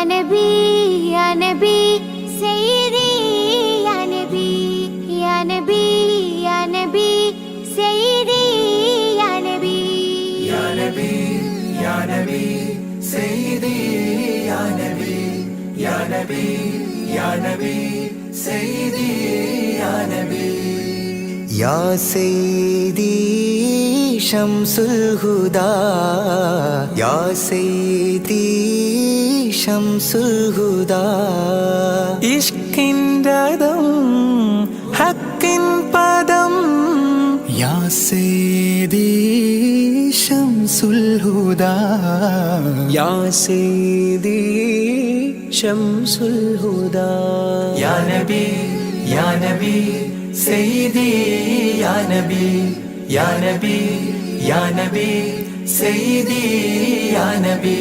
नबी या नबी सैयदी या नबी या नबी या नबी सैयदी या नबी या नबी या नबी सैयदी या नबी या नबी या नबी सैयदी या नबी या सैयदी शम्सुल हुदा या सैयदी शम्सुल हुदा ഇഷ്കിൻറദം ഹക്കിൻ പദം യാ സയ്യിദി ശംസുൽ ഹുദാ യാ സയ്യിദി ശംസുൽ ഹുദാ യാ നബി യാ നബി സയ്യിദി യാ നബി യാ നബി യാ നബി സയ്യിദി യാ നബി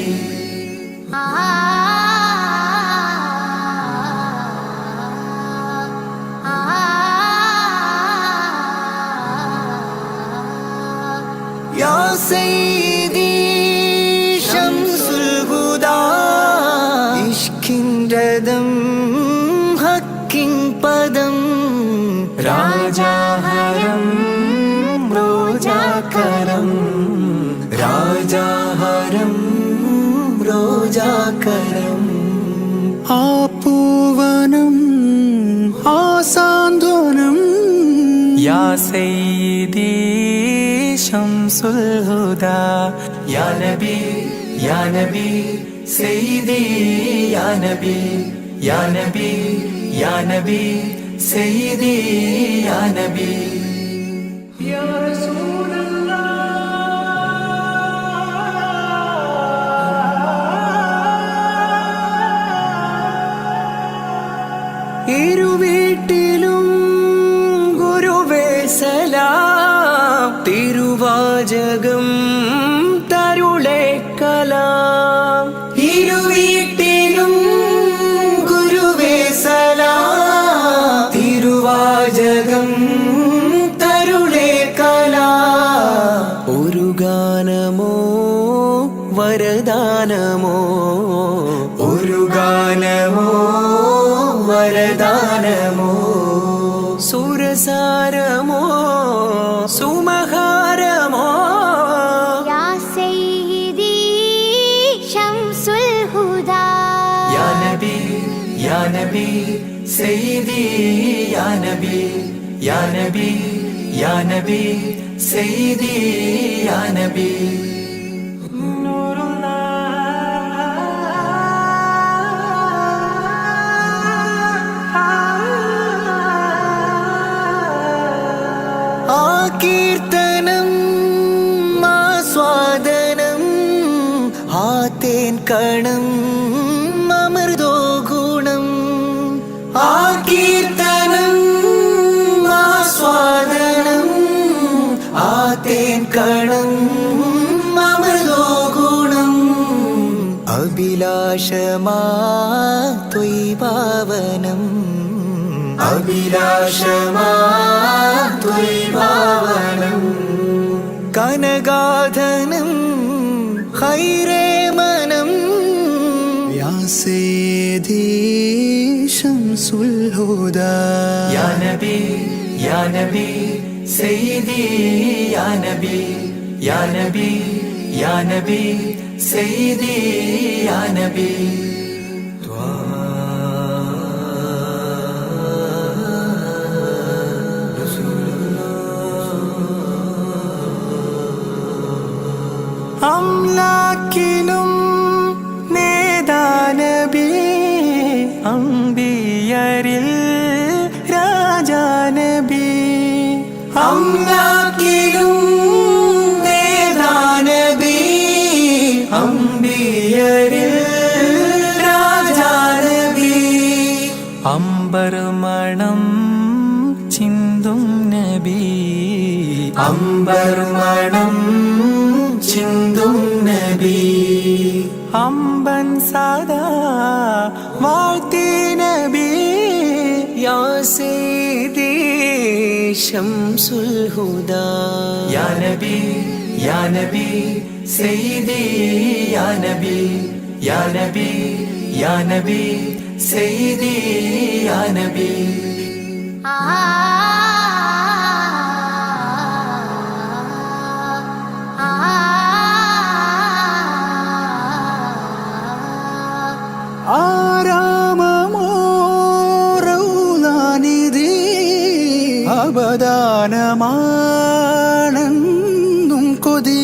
या सैयदी शम्सुल हुदा इश्किൻറദം ഹക്കിൻ പദം രാജാഹരം റോജാകരം രാജാഹരം റോജാകരം ആ പൂവനം ആ സാന്ത്വനം യാ സയ്യിദി ശംസുൽ ഹുദാ യാ നബി യാ നബി സയ്യിദി യാ നബി യാ നബി യാ നബി സയ്യിദി യാ നബി യാ റസൂലല്ലാഹ് ഇരുവീട്ടിലും ഗുരുവേ സലാം തിരുവാചകം തരുളേ കലാം ഇരുവീട്ടിലും ഗുരുവേ സലാം തിരുവാചകം തരുളേ കലാം ഒരു ഗാനമോ വരദാനമോ ഒരു ഗാനമോ വരദാനമോ സുരസാരമോ സുമഹാരമോ या सैयदी शम्सुल हुदा या नबी या नबी सैयदी या नबी या नबी या नबी सैयदी या नबी കീർത്തനം ആസ്വാദനം ആതേൻ കണം അമൃതോ ഗുണം ആ കീർത്തനം ആസ്വാദനം ആതേൻ കണം അമൃതോ ഗുണം അഭിലാഷമാ ത്വയ്പാവനം അഭിലാഷമാ ത്വയ്പാവനം കനകാധനം ഖൈറേ മനം യാ സയ്യിദി ശംസുൽ ഹുദാ യാ നബി യാ നബി സയ്യിദി യാ നബി യാ നബി യാ നബി സയ്യിദി യാ നബി അംലാക്കിലും നേദാനബി അംബിയരിൽ രാജാനബി അംലാക്കിലും നേദാനബി അംബിയരിൽ രാജാനബി അംബർ മണം ചിന്തും നബി അംബർ മണം ചിന്തും നബി അമ്പൻ സദാ വാഴ്ത്തി നബി യാ സയ്യിദി ശംസുൽ ഹുദാ യാ നബി യാ നബി സയ്യിദി യാ നബി യാ നബി യാ നബി സയ്യിദി യാ നബി ആരാമമോറൗലാനിധി അബദാനമാണെന്നും കൊതി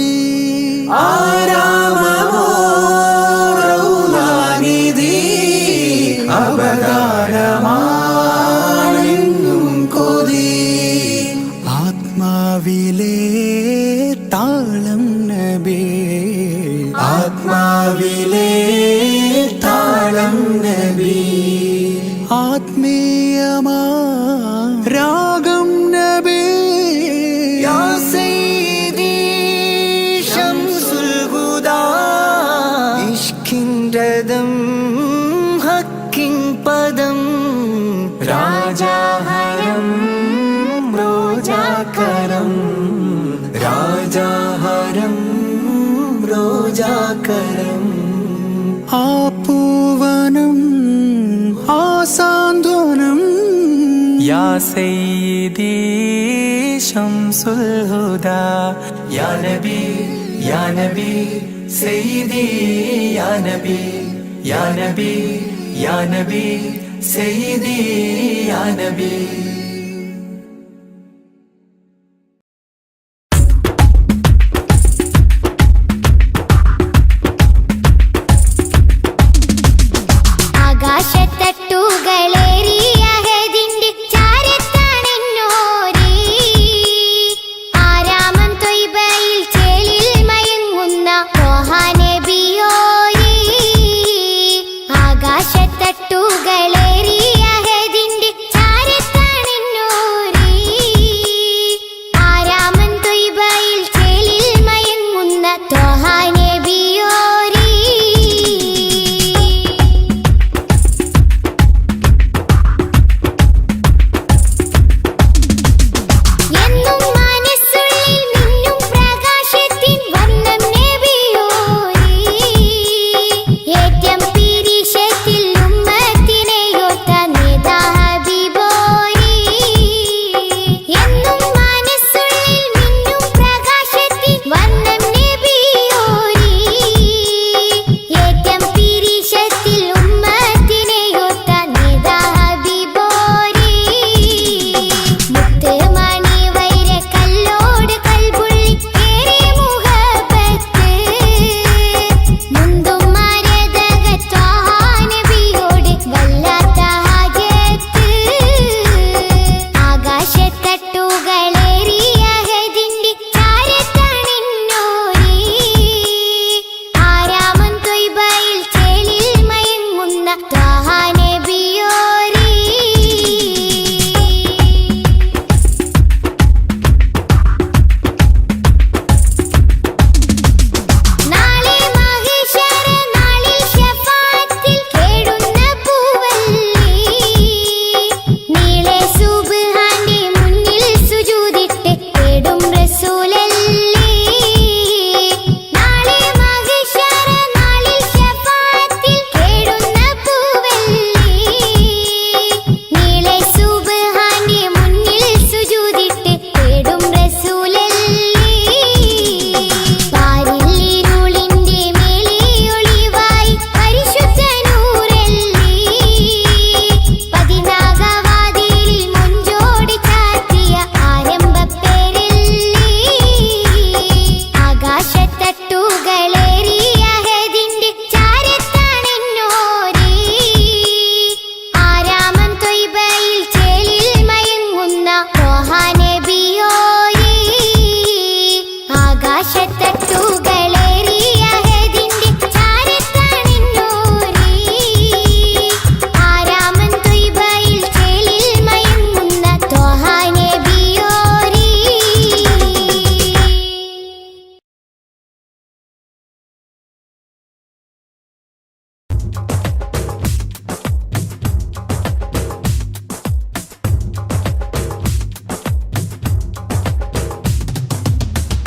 ആരാമമോറൗലാനിധി അബദാനമാണെന്നും കൊതി ആത്മാവിലെ താളം നബി ആത്മാവിലെ താളം നബി ആത്മീയമാ രാഗം നബി യാ സയ്യിദി ശംസുൽ ഹുദാ ഇഷ്കിൻറദം ഹക്കിൻ പദം രാജാഹരം റോജാകരം രാജാഹരം റോജാകരം ആ പൂവനം ആ സാന്ത്വനം യാ സയ്യിദി ശംസുൽ ഹുദാ യാ നബി യാ നബി സയ്യിദി യാ നബി യാ നബി യാ നബി സയ്യിദി യാ നബി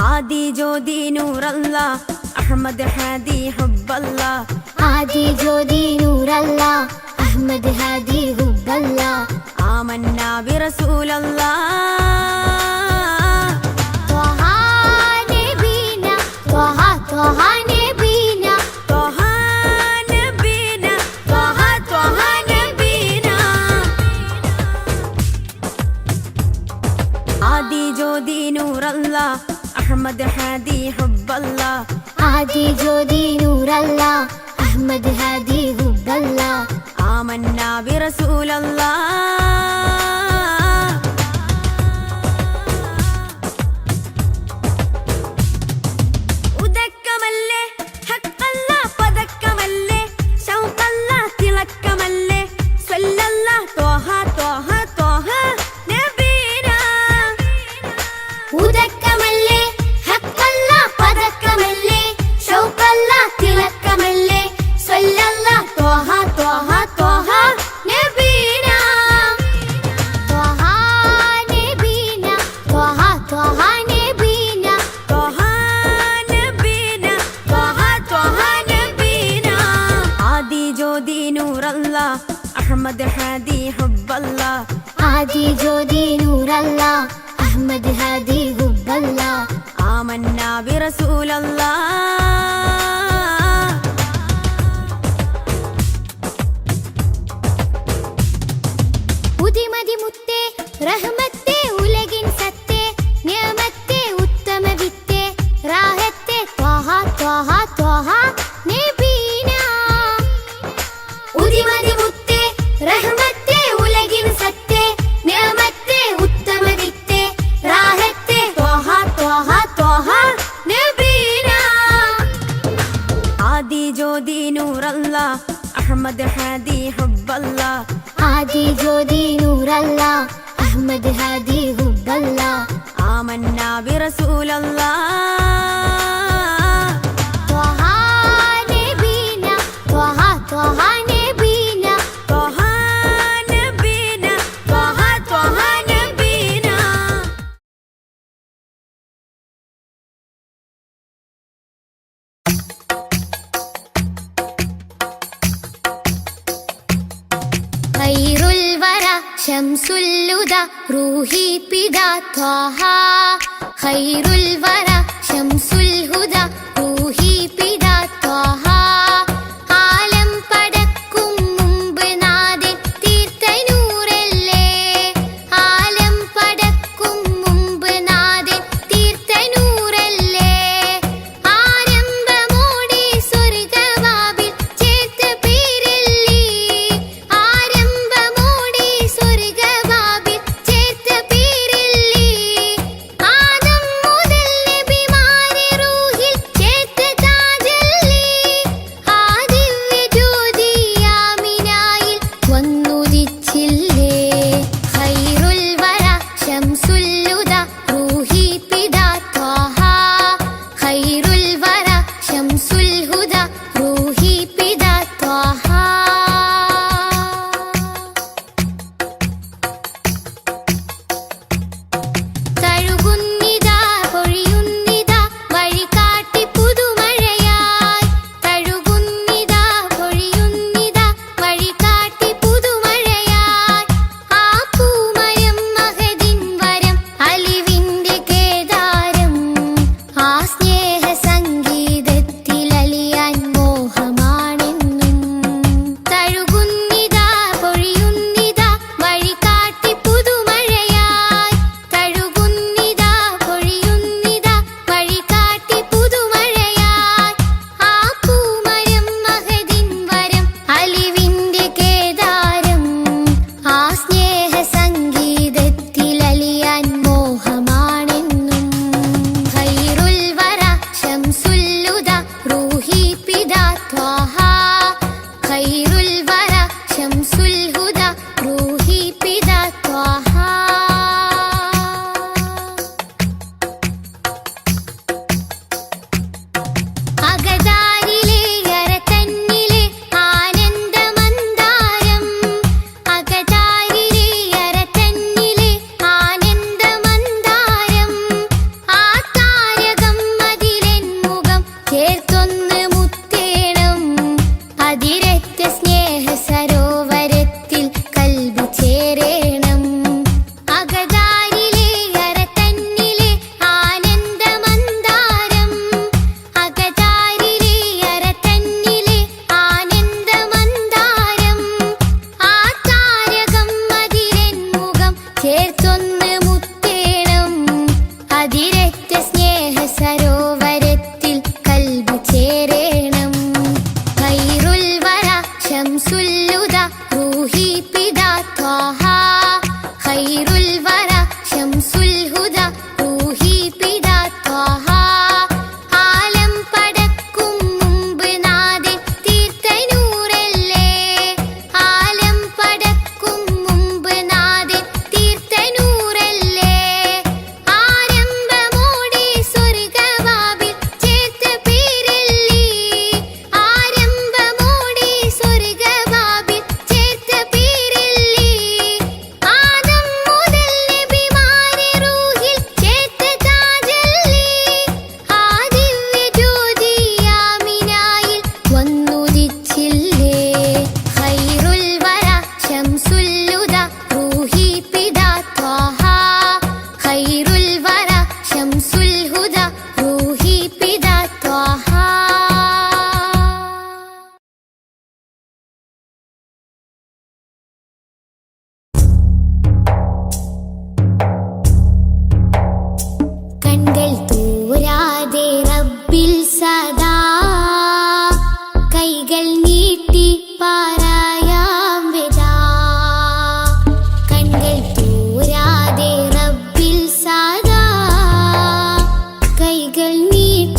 ആദി ജ്യോതി നൂറല്ല أحمد هادي حب الله ആദി ജ്യോതി നൂറല്ല അഹ്മദ് ഹാദി ഹുബ്ബല്ല آمنا برسول الله ത്വഹ നബീന ത്വഹ ത്വഹ നബീന طه نبينا طه طه نبينا عادي جودي نور الله أحمد هادي حب الله ആദി ജ്യോതി നൂറല്ല അഹ്മദ് ഹാദി ഹുബ്ബല്ല آمنا برسول الله ഉദക്കമല്ലേ ഹക്കല്ലാ പദക്കമല്ലേ ശൗഖല്ലാ തിളക്കമല്ലേ സ്വല്ലല്ലാ ത്വഹ ത്വഹ ത്വഹ നബീനാ ഉദക്കമല്ലേ ഹക്കല്ല പദക്കമല്ലേ ഷൗഖല്ല തിളക്കമല്ലേ സ്വല്ലല്ല ത്വഹ ത്വഹ ത്വഹ നബീന ത്വഹ നബീന ത്വഹ ത്വഹ നബീന ത്വഹ നബീനാ ത്വഹ ത്വഹ നബീനാ ആദി ജ്യോതി നൂറല്ലാ അഹ്മദ് ഹാദി ഹുബ്ബല്ലാ ആദി ജ്യോതി നൂറല്ല അഹ്മദ് ഹാദി ഹുബ്ബല്ല آمنا برسول الله ഉദിമതി മുത്തേ റഹ്മത്തേ ഉലകിൻ സത്തേ നിയമത്തേ ഉത്തമ വിത്തേ റാഹത്തേ ത്വഹ ത്വഹ ത്വഹ നബീന ഉദിമതി മുത്തേ റഹ്മത്തേ ഉലകിൻ സത്തേ നിയമത്തേ ഉത്തമ വിത്തേ റാഹത്തേ ത്വഹ ത്വഹ ത്വഹ നബീന ആദി ജ്യോതി നൂറല്ലാ അഹ്മദ് ഹാദി ഹുബ്ബല്ലാ ആദി ജ്യോതി നൂറല്ല അഹ്മദ് ഹാദി ഹുബ്ബല്ല آمنا برسول الله ത്വഹ നബീന ത്വഹ ത്വഹ നബീന طه نبينا طه طه نبينا ഖൈറുൽ വറ ശംസുൽ ഹുദ റൂഹി പിതാ ത്വഹ ഖൈറുൽ വറ ശംസുൽ ഹുദ റൂഹി പിതാ ത്വഹ ആലം പടക്കും മുമ്പ് നാദൻ തീർത്ത നൂറല്ലേ ആലം പടക്കും മുമ്പ് നാദൻ തീർത്ത നൂറല്ലേ ആരംഭമോടെ സ്വർഗവാതിൽ ചേർത്ത പേരല്ലേ ആരംഭമോടെ സ്വർഗവാതിൽ ചേർത്ത പേരല്ലേ ആദം മുതൽ നബി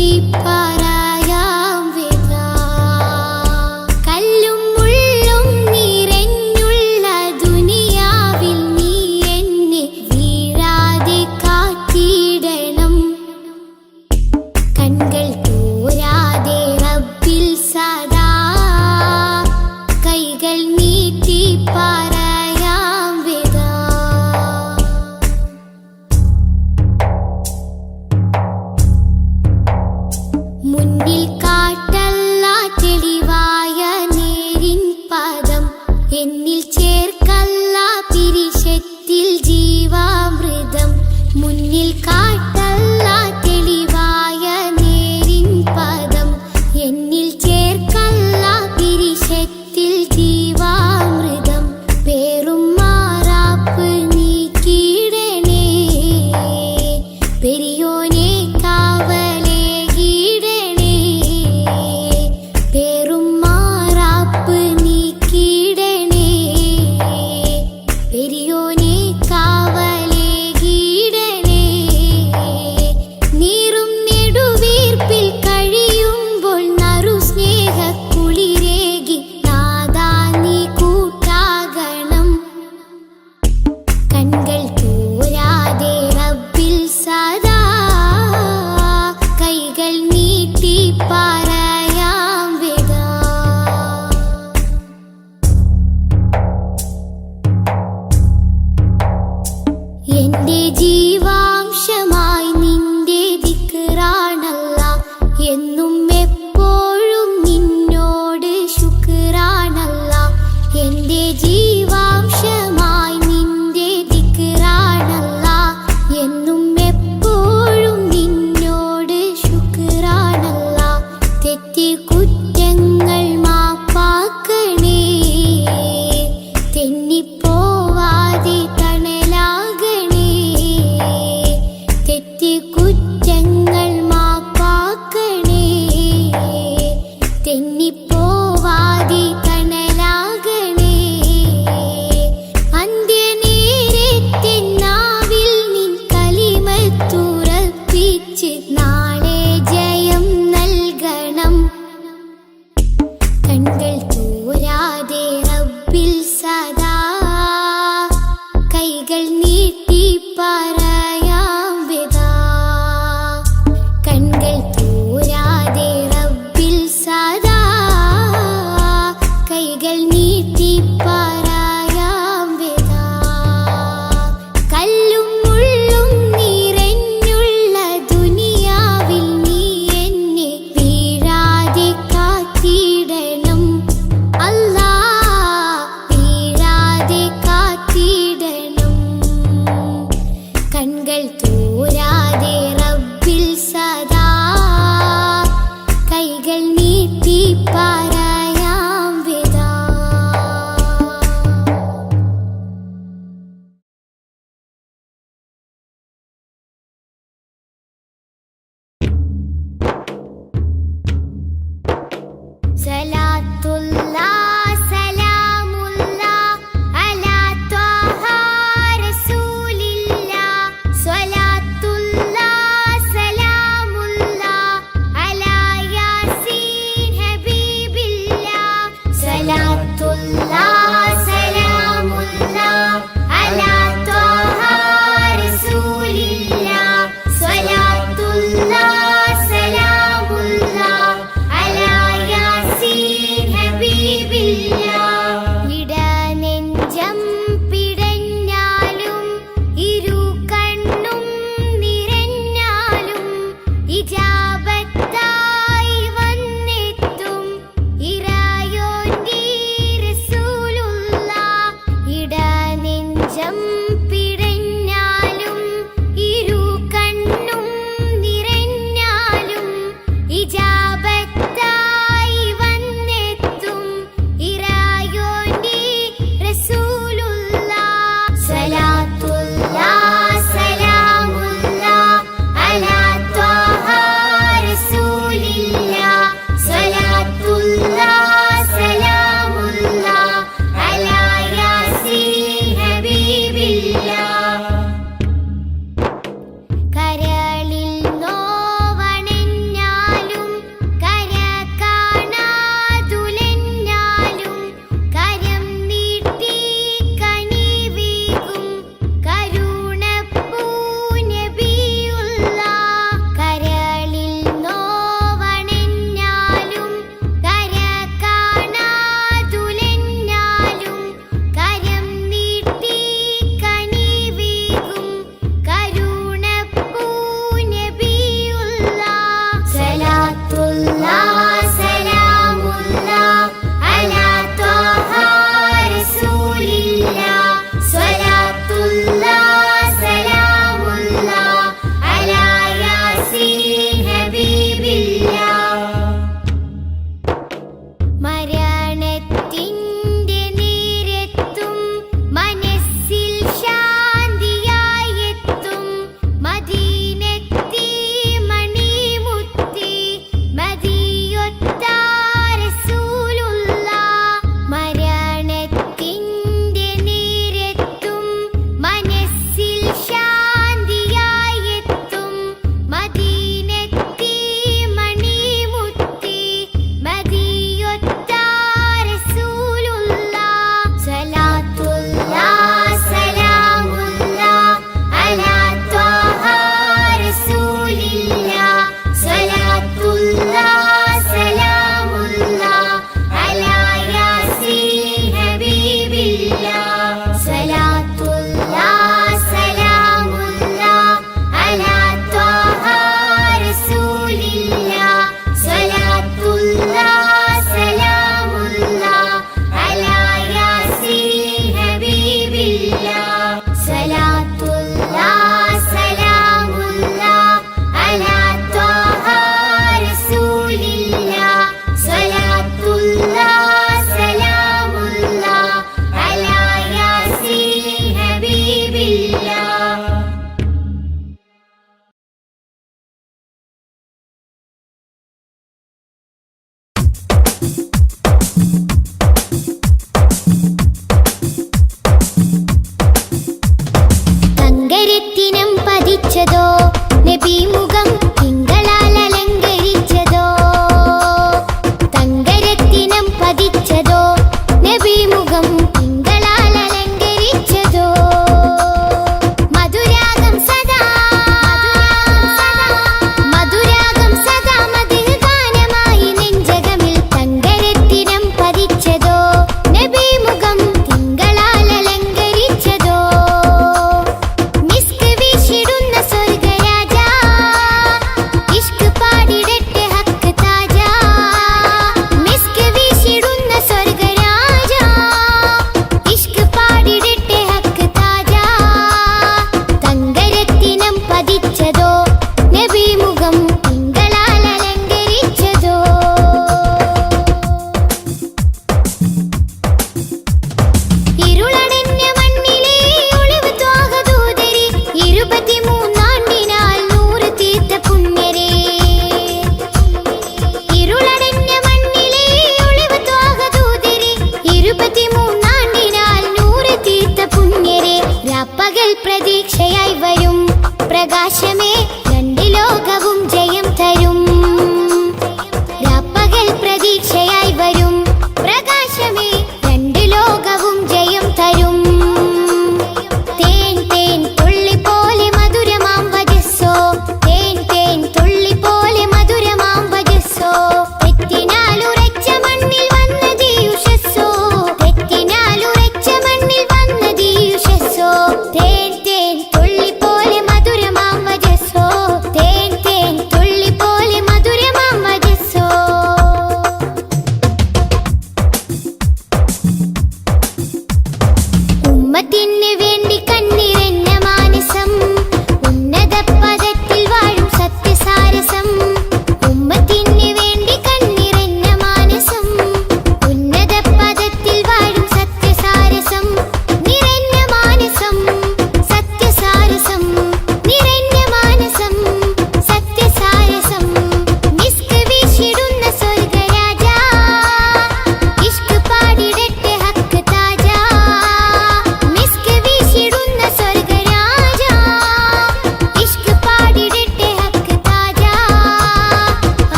നീട്ടി പറയാം വിധാ. കല്ലും മുള്ളും നിറഞ്ഞുള്ള ദുനിയാവിൽ നീ എന്നെ വീഴാതെ കാത്തിടണം. കൺകൾ തോരാതെ റബ്ബിൽ സദാ കൈകൾ നീട്ടി പറയാം വിധാ. മുന്നിൽ കാട്ടല്ല തെളിവായ നേരിൻ പദം, എന്നിൽ ചേർക്കല്ല പിരിശത്തിൽ ജീവാമൃതം. മുന്നിൽ കാട്ടല്ല തെളിവായ നേരിൻ പദം, എന്നിൽ ചേർക്കല്ല പിരിശത്തിൽ ജീവാമൃതം. പേറും മാറാപ്പ് നീക്കിയിടണേ, പെരിയോനെ കാവലേ കീടണേ. പേറും മാറാപ്പ് നീക്കിയിടണേ, പെരിയോനെ കാവലേ കീടണേ. നീറും നെടുവീർപ്പിൽ കഴിയുമ്പോൾ നറു സ്നേഹക്കുളിരേകി നാദാ നീ കൂട്ടാകണം. കൺകൾ തോരാതെ റബ്ബിൽ സദാ കൈകൾ നീട്ടി പറയാം വിധാ. എന്റെ ജീവാംശമായി നിന്റെ ദിക്റാണല്ല, എന്നും എപ്പോഴും നിന്നോട് ശുക്റാണല്ല. എന്റെ ജീവാംശമായി നിന്റെ ദിക്റാണല്ല, എന്നും എപ്പോഴും നിന്നോട് ശുക്റാണല്ല.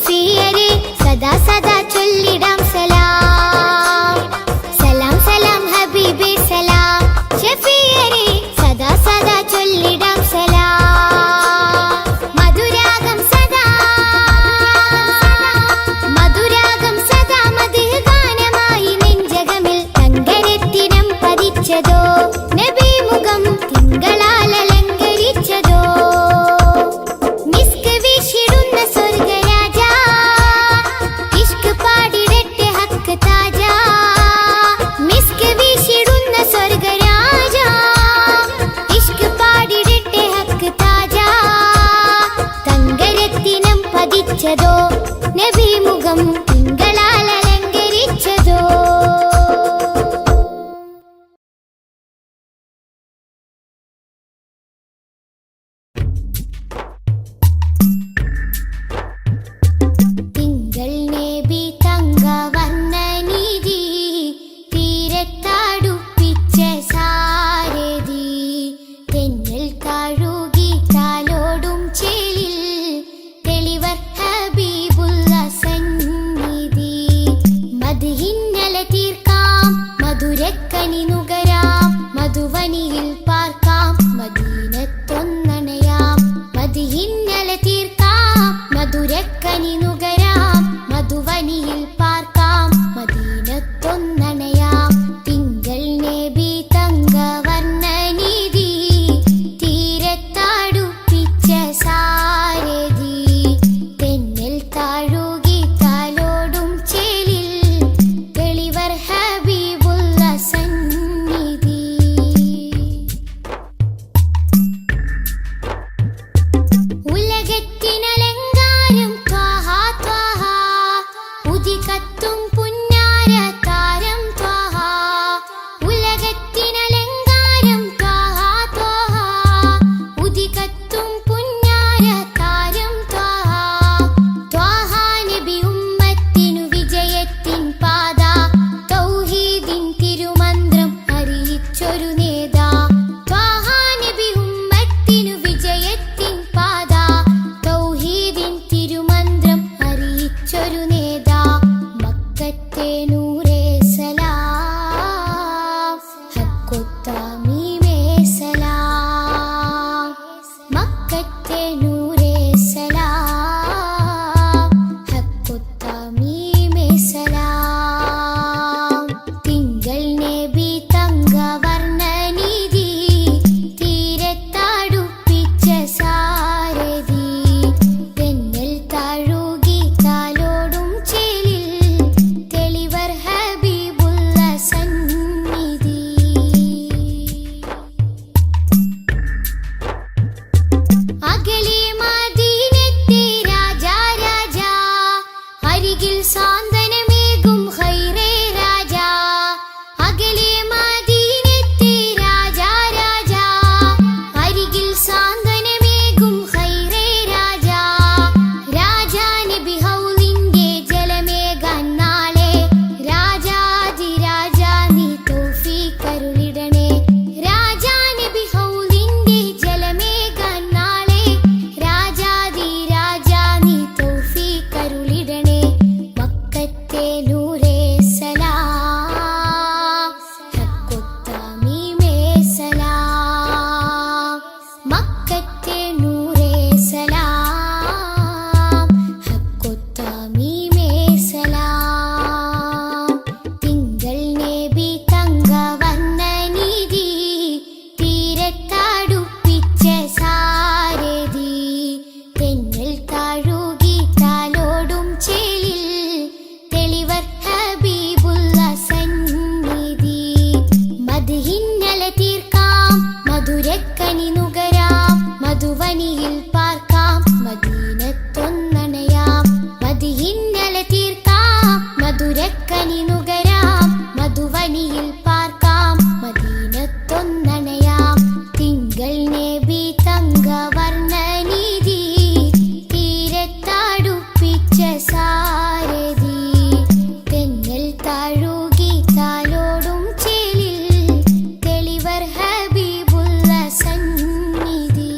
ഷഫീയരെ സദാ സദാ ചൊല്ലിടാം സലാം. സലാം സലാം ഹബീബേ സലാം. ഷഫീയരെ സദാ സദാ ചൊല്ലിടാം സലാം. മധുരാഗം സദാ മധുഹ് ഗാനമായി നെഞ്ചകമിൽ തങ്കരത്തിനം പതിച്ചതോ നബി മുഖം തിങ്കളാൽ അലങ്കരിച്ചതോ. മിസ്ക് വീശിടുന്ന സ്വർഗരാജ ഇഷ്ക് പാടിടട്ടെ ഹക്ക് താജ. മിസ്ക് വീശിടുന്ന സ്വർഗരാജ ഇഷ്ക് പാടിടട്ടെ ഹക്ക് താജ. തങ്കരത്തിനം പതിച്ചതോ നബി മുഖം തിങ്കളാൽ അലങ്കരിച്ചതോ. തിങ്കൾ നബി തങ്കവർണ്ണനിധി തീരത്തടുപ്പിച്ച സാരഥി. തെന്നൽ കഴുകി താലോടും ചേലിൽ തെളിവർ ഹബീബുള്ള സന്നിധി. മദ്ഹിന്നല തീർക്കാം മധുരക്കനി നുകരാം മധുവനിയിൽ പാർക്കാം മദീനത്തൊന്നണയാം. മദ്ഹിന്നല തീർക്കാം മധുരക്കനി നുകരാം മധുവനിയിൽ പാർക്കാം മദീനത്തൊന്നണയാം. തിങ്കൾ നബി തങ്കവർണ്ണനിധി തീരത്തടുപ്പിച്ച സാരഥി. തെന്നൽ താഴുകി താലോടും ചേലിൽ തെളിവർ ഹബീബുള്ള സന്നിധി. ഉലകത്തിനലങ്കാരം ത്വാഹ ത്വാഹ ഉദികത്തും പുന്നാര താരം ത്വാഹ. ഉലകത്തിനലങ്കാരം ത്വാഹ ത്വാഹ ഉദികത്തും പുന്നാര താരം ത്വാഹ. ത്വാഹ നബി ഉമ്മത്തിനു വിജയത്തിൻ പാത തൗഹീദിൻ തിരുമന്ത്രം അറിയിച്ചൊരു നേതാ. ത്വാഹ നബി ഉമ്മത്തിനു വിജയത്തിൻ പാത തൗഹീദിൻ തിരുമന്ത്രം അറിയിച്ചൊരു നേതാ. മക്കത്തെ നൂറേ സലാം ഹക്കൊത്താമീമേ സലാം. മക്കത്തെ നൂറേ സലാം ഹക്കൊത്താമീമേ സലാം. തിങ്കൾ നബി തങ്കവർണ്ണനിധി തീരത്തടുപ്പിച്ച സാരഥി. തെന്നൽ താഴുകി താലോടും ചേലിൽ തെളിവർ ഹബീബുള്ള സന്നിധി. അകലെ മദീനത്തെ രാജാ രാജാ അരികിൽ സാന്ത്വനമേകും ഖൈറേ രാജാ. അകലെ മദീനത്തെ രാജാ രാജാ അരികിൽ സാന്ത്വനമേകും ഖൈറേ രാജാ. രാജാ നബി ഹൗലിന്റെ ജലമേകാൻ നാളെ രാജാതിരാജാ നീ തൗഫീഖ് അരുളിടണേ. രാജാ നബി ഹൗലിന്റെ ജലമേകാൻ നാളെ രാജാതിരാജാ നീ തൗഫീഖ് അരുളിടണേ. മക്കത്തെ നൂറേ സലാം ഹക്കൊത്താമീമേ സലാം. മക്കത്തെ നൂറേ സലാം ഹക്കൊത്താമീമേ സലാം. തിങ്കൾ നബി തങ്കവർണ്ണനിധി തീരത്തടുപ്പിച്ച സാരഥി. തെന്നൽ താഴുകി താലോടും ചേലിൽ തെളിവർ ഹബീബുള്ള സന്നിധി. മദ്ഹിന്നല തീർക്കാം മധുരക്കനി നുകരാം മധുവനിയിൽ പാർക്കാം മദീനത്തൊന്നണയാം. മദ്ഹിന്നല തീർക്കാം മധുരക്കനി നുകരാം മധുവനിയിൽ പാർക്കാം മദീനത്തൊന്നണയാം. തിങ്കൾ നബി തങ്കവർണ്ണനിധി തീരത്തടുപ്പിച്ച സാരഥി. തെന്നൽ താഴുകി താലോടും ചേലിൽ തെളിവർ ഹബീബുള്ള സന്നിധി.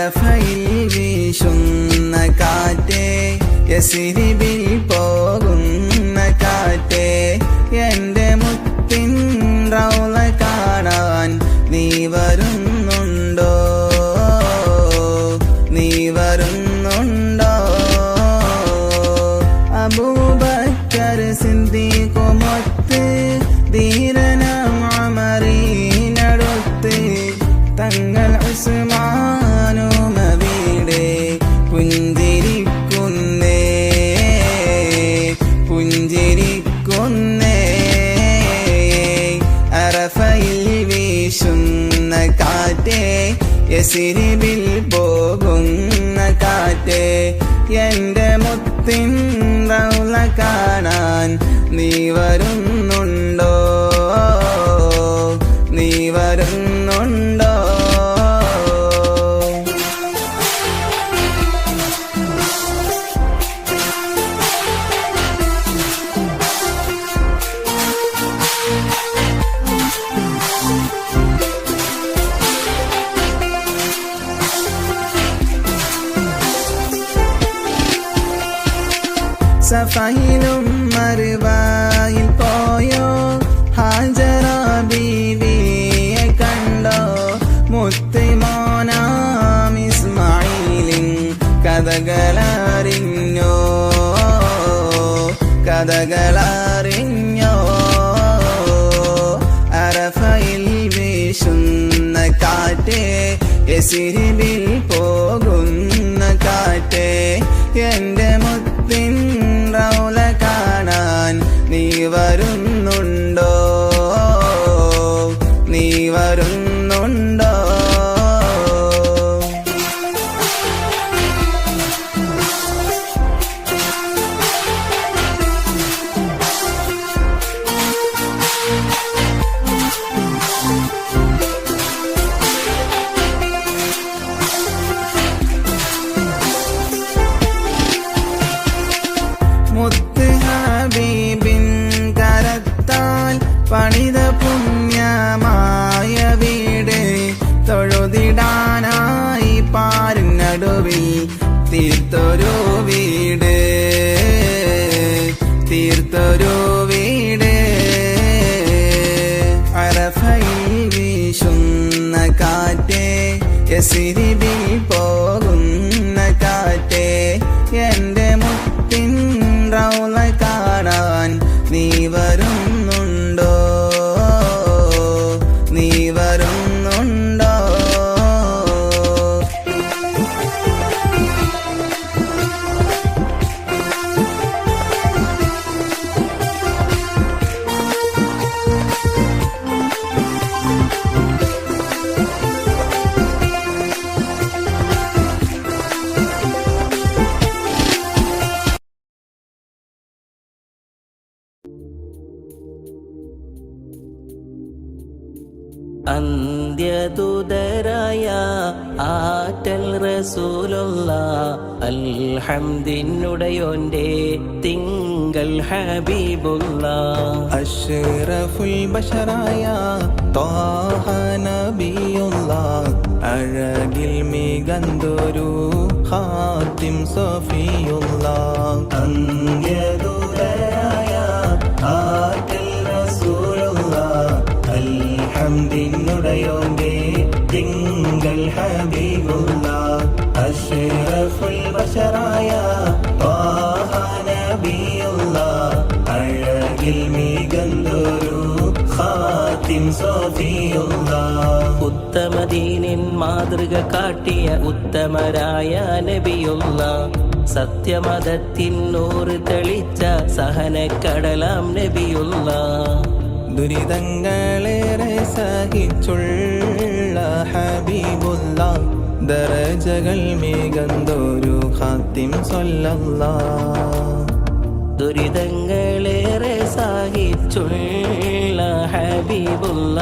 അറഫയിൽ വീശുന്ന കാറ്റേ യസ്രിബിൽ പോകുന്ന കാറ്റേ എൻ്റെ മുത്തിൻ റൗള കാണാൻ നീ വരുന്നുണ്ടോ നീ വരുന്നുണ്ടോ അബൂബക്കർ സിദ്ദീഖുമൊത്ത് ധീരനാം ഉമറിനടുത്ത് തങ്ങൾ ഉസ്മാനും അവിടെ പുഞ്ചിരിക്കുന്നേ പുഞ്ചിരിക്കുന്നേ അറഫയിൽ വീശുന്ന കാറ്റേ യസ്രിബിൽ പോകുന്ന കാറ്റേ എൻ്റെ മുത്തിൻ റൗള കാണാൻ നീ വരുന്നുണ്ടോ നീ വരുന്നുണ്ടോ സഫയിലും മറുവായിൽ പോയോ ഹാജറ ബീവിയെ കണ്ടോ മുത്തുമോനാം ഇസ്മായിലിൻ കഥകളറിഞ്ഞോ കഥകളറിഞ്ഞോ അറഫയിൽ വീശുന്ന കാറ്റേ യസ്രിബിൽ പോകുന്ന കാറ്റേ എൻ്റെ മുത്തിൻ റൗള കാണാൻ നീ വരുന്നുണ്ടോ നീ വരുന്നുണ്ടോ മുത്ത് ഹബീബിൻ കരത്താൽ പണിത പുണ്യമായ വീട് തൊഴുതിടാനായി പാരിനടുവിൽ തീർത്തൊരു വീട് തീർത്തൊരു വീട് അറഫയിൽ വീശുന്ന കാറ്റേ യസ്രിബിൽ പോകുന്ന കാറ്റേ എൻ്റെ മുത്തിൻ റൗള കാണാൻ നീ വരുന്നുണ്ടോ നീ വരുന്നുണ്ടോ അന്ത്യദൂതരായ ആറ്റൽ റസൂലുള്ള അൽഹംദിനുടയോന്റെ തിങ്കൾ ഹബീബുള്ള അഷ്റഫുൽ ബശറായ ത്വാഹ നബിയുള്ള അഴകിൽ മികന്തൊരു ഖാതിം സഫിയുള്ള അന്ത്യദൂതരായ ആറ്റൽ റസൂലുള്ള അൽഹംദിനുടയോന്റെ തിങ്കൾ ഹബീബുള്ള അഷ്റഫുൽ ബശറായ ത്വാഹ നബിയുള്ള അഴകിൽ മികന്തൊരു ഖാതിം സഫിയുള്ള ഉത്തമദീനിൻ മാതൃക കാട്ടിയ ഉത്തമരായ നബിയുള്ള സത്യമതത്തിൻ നൂറ് തെളിച്ച സഹനക്കടലാം നബിയുള്ള ദുരിതങ്ങളേറെ സഹിച്ചുള്ള ഹബീബുള്ള ദറജകൾ മികന്തൊരു ഖാതിം സ്വല്ലല്ലാഹ് ദുരിതങ്ങളേറെ സഹിച്ചുള്ള ഹബീബുള്ള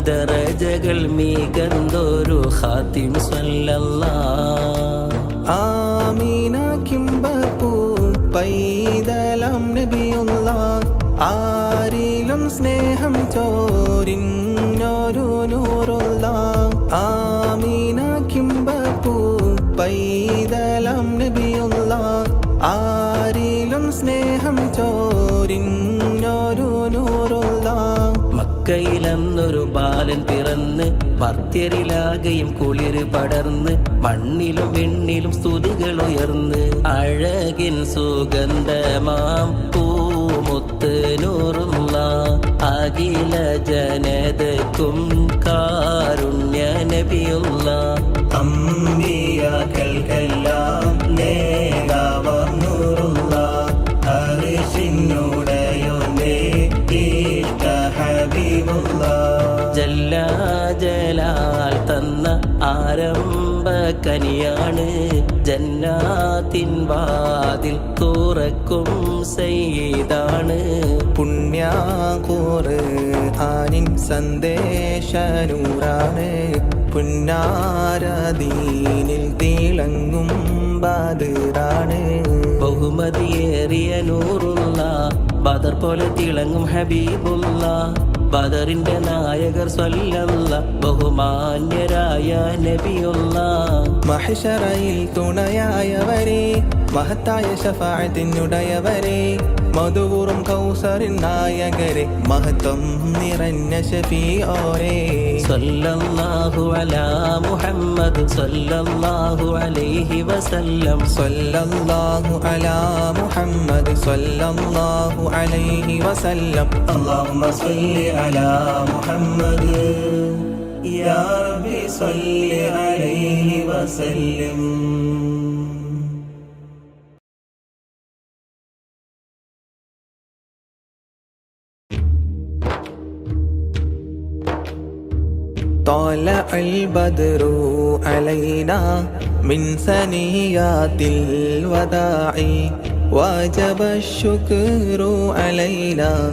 ദറജകൾ മികന്തൊരു ഖാതിം സ്വല്ലല്ലാഹ് ആമീന കിംബപ്പൂ പൈതലം നബിയുള്ള ആരിലും സ്നേഹം ചോരിഞ്ഞൊരു നൂറുള്ള ആമീന കിംബപ്പൂ മക്കയിലെന്നൊരു ബാലൻ പിറന്ന് ഭക്തരിലാകെയും കുളിര് പടർന്ന് മണ്ണിലും വെണ്ണിലും സ്തുതികൾ ഉയർന്ന് അഴകിൻ സുഗന്ധമാം പൂമുത്ത് നൂറുള്ള അഖില ജനതക്കും കാരുണ്യ നബിയുള്ള അമ്പിയാക്കൾക്കെല്ലാം നേതാവാം നൂറുള്ള അർശിനുടയോന്റെ ഇഷ്ട ഹബീബുള്ള ജല്ല ജലാൽ തന്ന ആരംഭ കനിയാണ് ജന്നാത്തിൻ വാതിൽ തുറക്കും സയ്യിദാണ് പുണ്യാഖുർആനിൻ സന്ദേശനൂറാണ് പുന്നാരദീനിൽ തിളങ്ങും ബദറാണ് ബഹുമതിയേറിയ നൂറുള്ള ബദർ പോലെ തിളങ്ങും ഹബീബുള്ള ബദറിന്റെ നായകർ സ്വല്ലല്ല ബഹുമാന്യരായ നബിയുള്ള മഹ്ശറയിൽ തുണയായവരെ മഹത്തായ ശഫാഅത്തിനുടയവരെ മധുവൂറും കൗസറിൻ നായകരെ മഹത്വം നിറഞ്ഞ ശഫീഓരെ സല്ലല്ലാഹു അലാ മുഹമ്മദ് സല്ലല്ലാഹു അലൈഹി വസല്ലം സല്ലല്ലാഹു അലാ മുഹമ്മദ് സല്ലല്ലാഹു അലൈഹി വസല്ലം അല്ലാഹുമ്മ സല്ലി അലാ മുഹമ്മദ് യാ റബ്ബി സല്ലി അലൈഹി വസല്ലം. طلع البدر علينا من ثنيات الوداع وجب الشكر علينا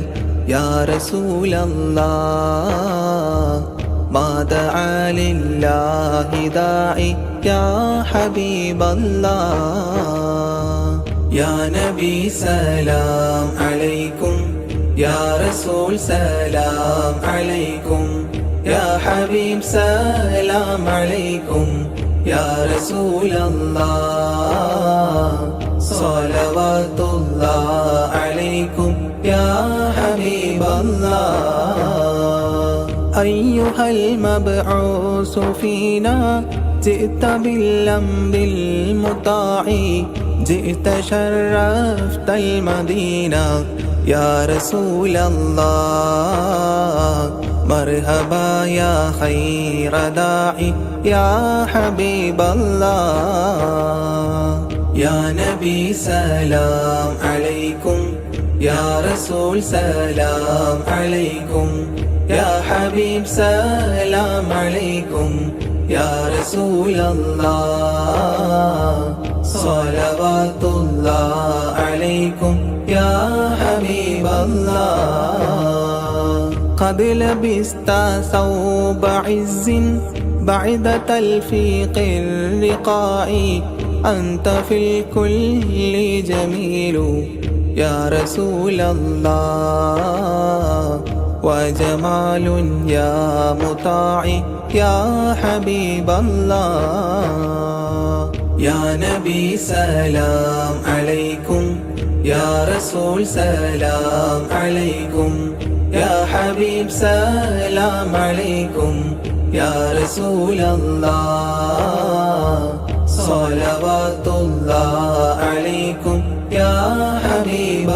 يا رسول الله ما دعا لله داعي يا حبيب الله يا نبي سلام عليكم يا رسول سلام عليكم يا حبيب سلام عليكم يا رسول الله صلوات الله عليكم يا حبيب الله أيها المبعوث فينا جئت بالأمر المطاع جئت شرفت المدينة يا رسول الله مرحبا يا خير داعي يا حبيب الله يا نبي سلام عليكم يا رسول سلام عليكم يا حبيب سلام عليكم يا رسول الله صلوات الله عليكم يا حبيب الله قد لبست ثوب عز بعد تلفيق الرقاع أنت في الكل جميل يا رسول الله وجمال يا مطاع يا حبيب الله يا نبي سلام عليكم يا رسول سلام عليكم يا حبيب سلام عليكم يا رسول الله صلوات الله عليكم يا حبيب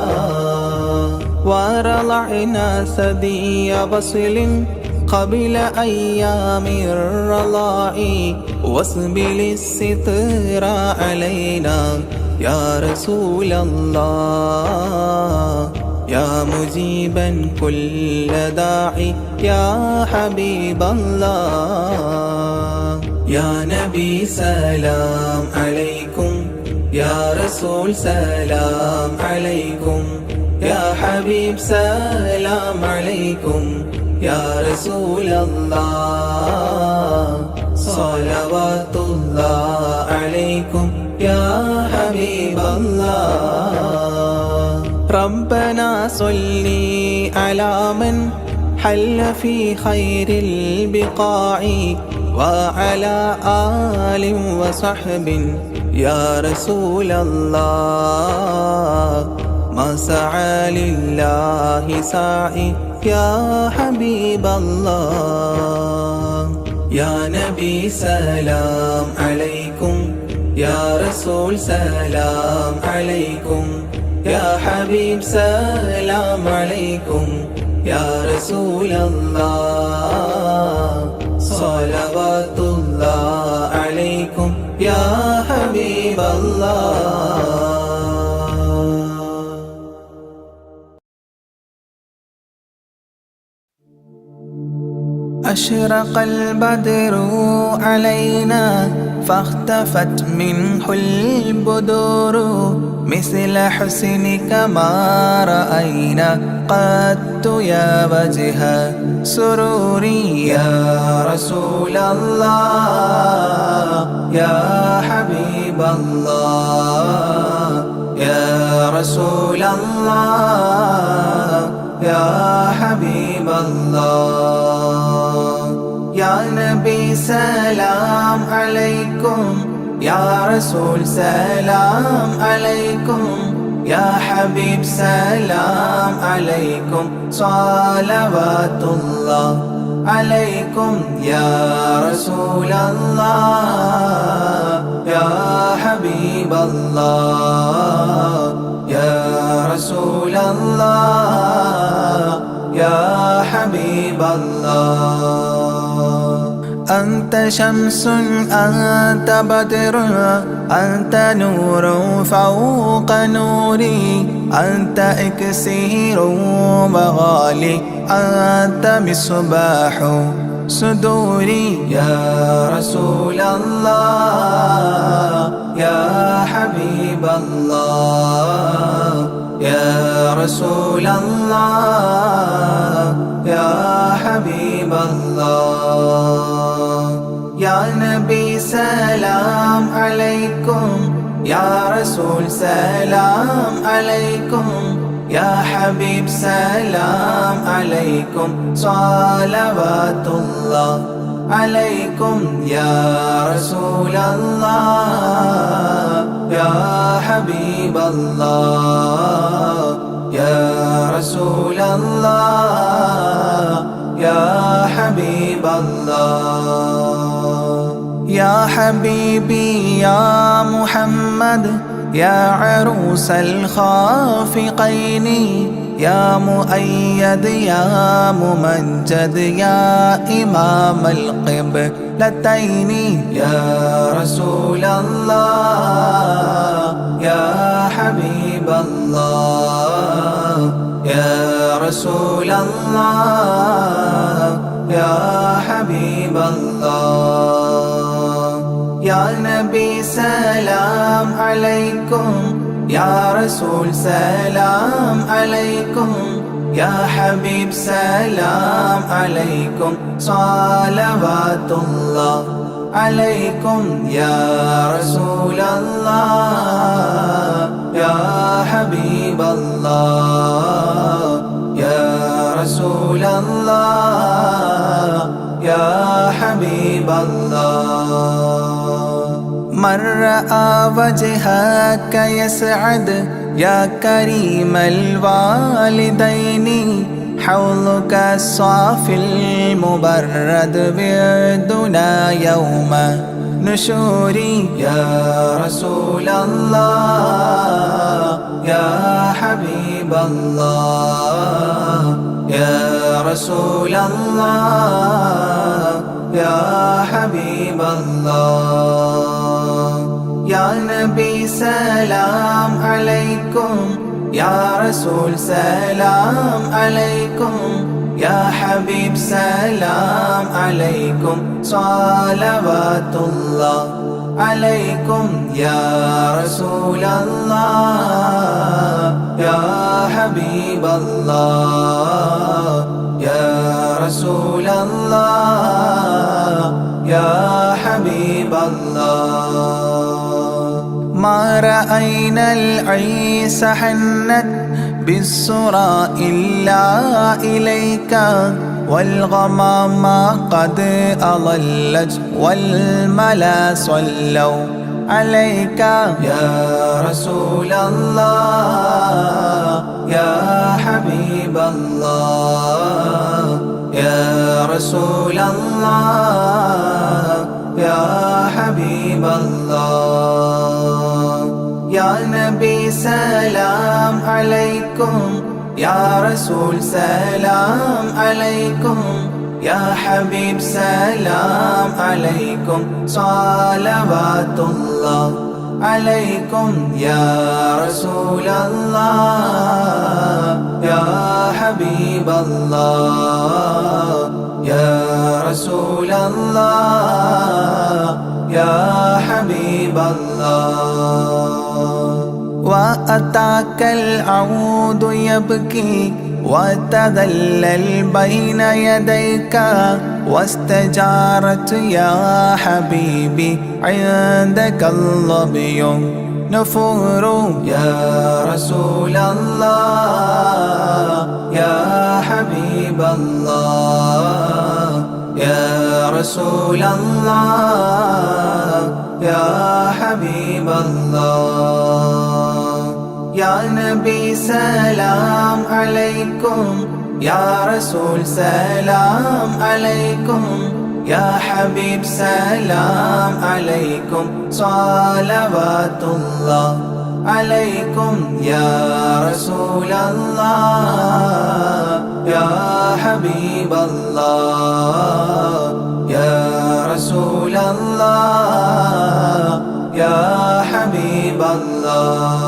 الله ورضعنا ثدي وصل قبل أيام الرضاع واصبل الستر علينا يا رسول الله يا مجيبا كل داعي يا حبيب الله يا نبي سلام عليكم يا رسول سلام عليكم يا حبيب سلام عليكم يا رسول الله صلوات الله عليكم يا حبيب الله ربنا صلي على من حل في خير البقاع وعلى آل وصحب يا رسول الله ما سعى لله ساعي يا حبيب الله. يا نبي سلام عليكم، يا رسول سلام عليكم، يا حبيب سلام عليكم، يا رسول الله صلوات الله عليكم يا حبيب الله. أشرق البدر علينا فاختفت منه البدور، مثل حسنك ما رأينا قط يا وجه سروري. يا رسول الله يا حبيب الله، يا رسول الله يا حبيب الله. يا نبي سلام عليكم، يا رسول سلام عليكم، يا حبيب سلام عليكم، صلوات الله عليكم. يا رسول الله يا حبيب الله، يا رسول الله يا حبيب الله. أنت شمس أنت بدر أنت نور فوق نوري، أنت إكسير وغالي أنت مصباح صدوري. يا رسول الله يا حبيب الله، يا رسول الله يا حبيب الله. يا نبي سلام عليكم، يا رسول سلام عليكم، يا حبيب سلام عليكم، صلوات الله عليكم. يا رسول الله يا حبيب الله، يا رسول الله يا حبيب الله. يا حبيبي يا محمد، يا عروس الخافقين، يا مؤيد يا ممجد، يا إمام القبلتين. يا رسول الله يا حبيب الله، يا رسول الله يا حبيب الله. يا نبي سلام عليكم، يا رسول سلام عليكم، يا حبيب سلام عليكم، صلوات الله عليكم. يا رسول الله يا حبيب الله، يا رسول الله يا حبيب الله. من رأى وجهك يسعد يا كريم الوالدين، حوضك الصافي المبرد بردنا يوم نشوري. يا رسول الله يا حبيب الله، يا رسول الله يا حبيب الله. يا نبي سلام عليكم، يا رسول سلام عليكم، يا حبيب سلام عليكم، صلوات الله عليكم. يا رسول الله يا حبيب الله، يا رسول الله يا حبيب الله. ما رأينا العيس حنت بالسرى إلا إليك، والغمام قد أضلت والملا صلوا عليك يا رسول الله يا حبيب الله يا رسول الله يا حبيب الله يا نبي سلام عليكم يا رسول سلام عليكم يا حبيب سلام عليكم صلوات الله عليكم يا رسول الله يا حبيب الله يا رسول الله يا حبيب الله وأتاك العود يبكي وتذلل بين يديك واستجارت يا حبيبي عندك الظبي نفور يا رسول الله يا حبيب الله يا رسول الله يا حبيب الله يا نبي سلام عليكم يا رسول سلام عليكم يا حبيب سلام عليكم صلوات الله عليكم يا رسول الله يا حبيب الله يا رسول الله يا حبيب الله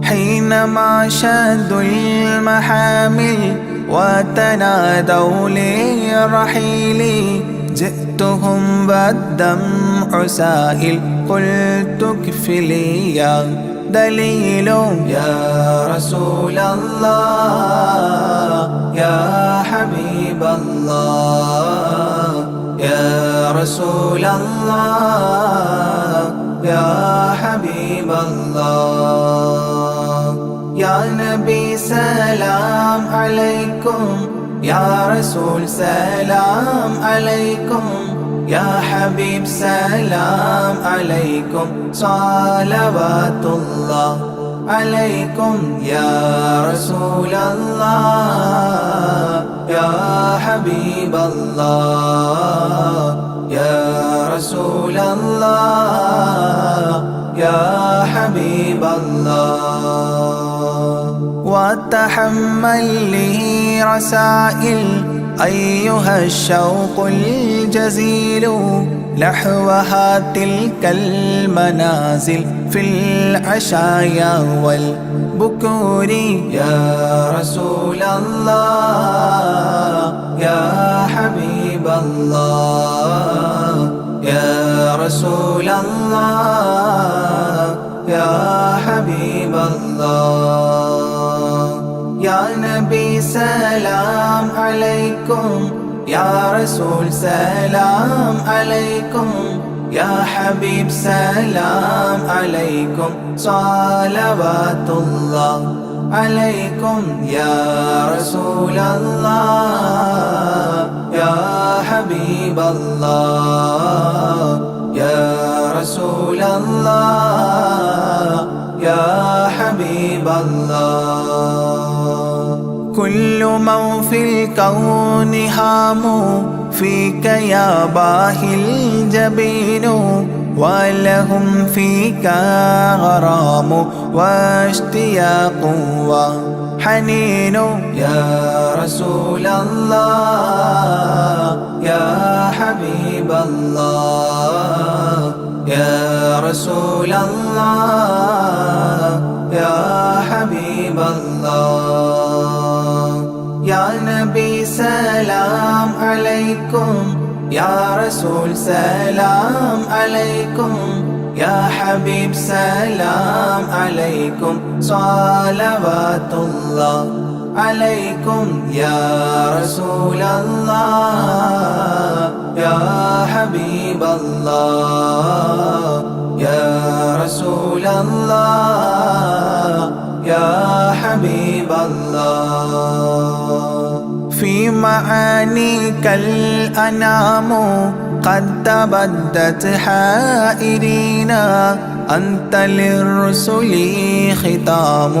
حينما شدوا المحامل وتنادوا للرحيل جئتهم والدمع سائل قلت كفلي يا دليل يا رسول الله يا حبيب الله يا رسول الله يا حبيب الله يا نبي سلام عليكم يا رسول سلام عليكم يا حبيب سلام عليكم صلوات الله عليكم يا رسول الله يا حبيب الله يا رسول الله يا حبيب الله وتحمل لي رسائل أيها الشوق الجزيل نحوها تلك المنازل في العشايا والبكور يا رسول الله يا حبيب الله يا رسول الله يا حبيب الله يا نبي سلام عليكم يا رسول سلام عليكم يا حبيب سلام عليكم صلوات الله عليكم يا رسول الله يا حبيب الله يا رسول الله يا حبيب الله كل من في الكون هام فيك يا باهي الجبين ولهم فيك غرام واشتياق وحنين يا رسول الله يا حبيب الله يا رسول الله يا حبيب الله يا نبي سلام عليكم يا رسول سلام عليكم يا حبيب سلام عليكم صلوات الله عليكم يا رسول الله يا حبيب الله يا رسول الله يا حبيب الله في معانيك الأنام قد تبدت حائرين أنت للرسل ختام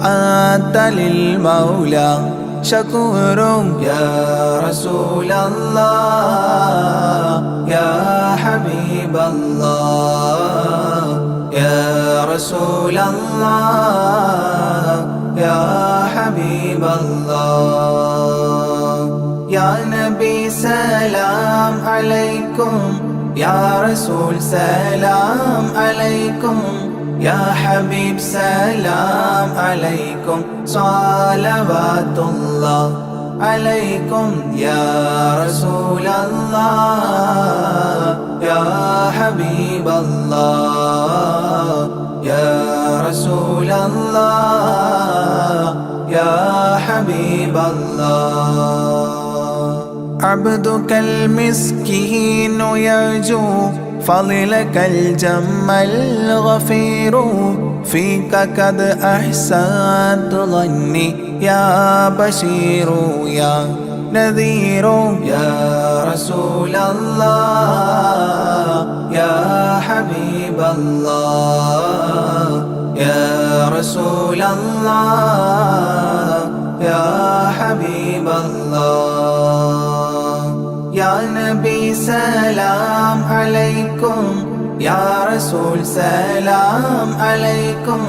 أنت للمولى شكور يا رسول الله يا حبيب الله يا رسول الله يا حبيب الله يا نبي سلام عليكم يا رسول سلام عليكم يا حبيب سلام عليكم صلوات الله عليكم يا رسول الله يا حبيب الله يا رسول الله يا حبيب الله عبدك المسكين يرجو فضلك الجم الغفير فيك قد أحسنت ظني يا بشير يا نذير يا رسول الله يا حبيب الله يا رسول الله يا حبيب الله يا نبي سلام عليكم يا رسول سلام عليكم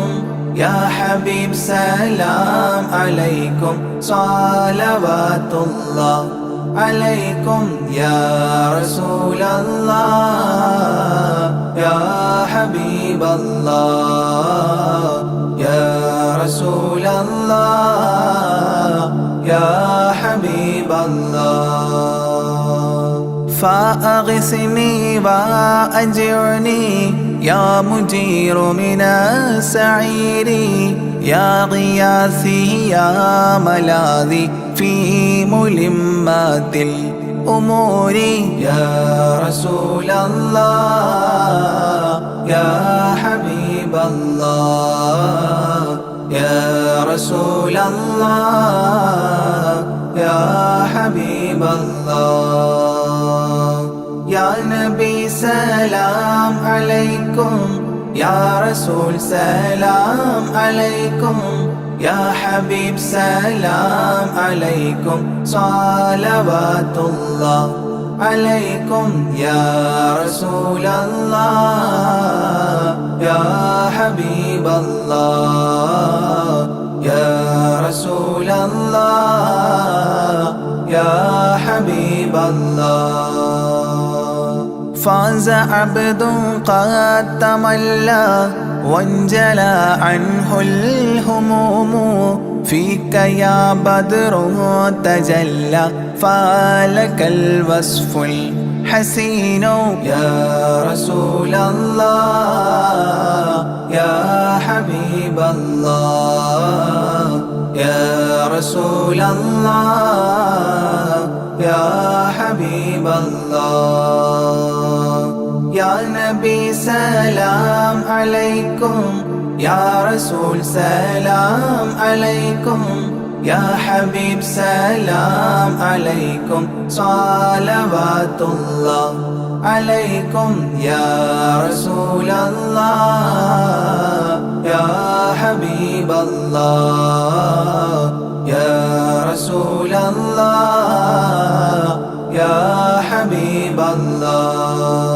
يا حبيب سلام عليكم صلوات الله عليكم يا رسول الله يا حبيب الله يا رسول الله يا حبيب الله فأغثني وأجرني يا مجير من السعير يا غياثي يا ملاذي في ملمات الأمور يا رسول الله يا حبيب الله يا رسول الله يا حبيب الله يا نبي سلام عليكم يا رسول سلام عليكم يا حبيب سلام عليكم صلوات الله عليكم يا رسول الله يا حبيب الله يا رسول الله يا حبيب الله فاز عبد قد تملى وانجلى عنه الهموم فيك يا بدر تجلى فلك الوصف الحسين يا رسول الله يا حبيب الله يا رسول الله يا حبيب الله يا نبي سلام عليكم يا رسول سلام عليكم يا حبيب سلام عليكم صلوات الله عليكم يا رسول الله يا حبيب الله يا رسول الله يا حبيب الله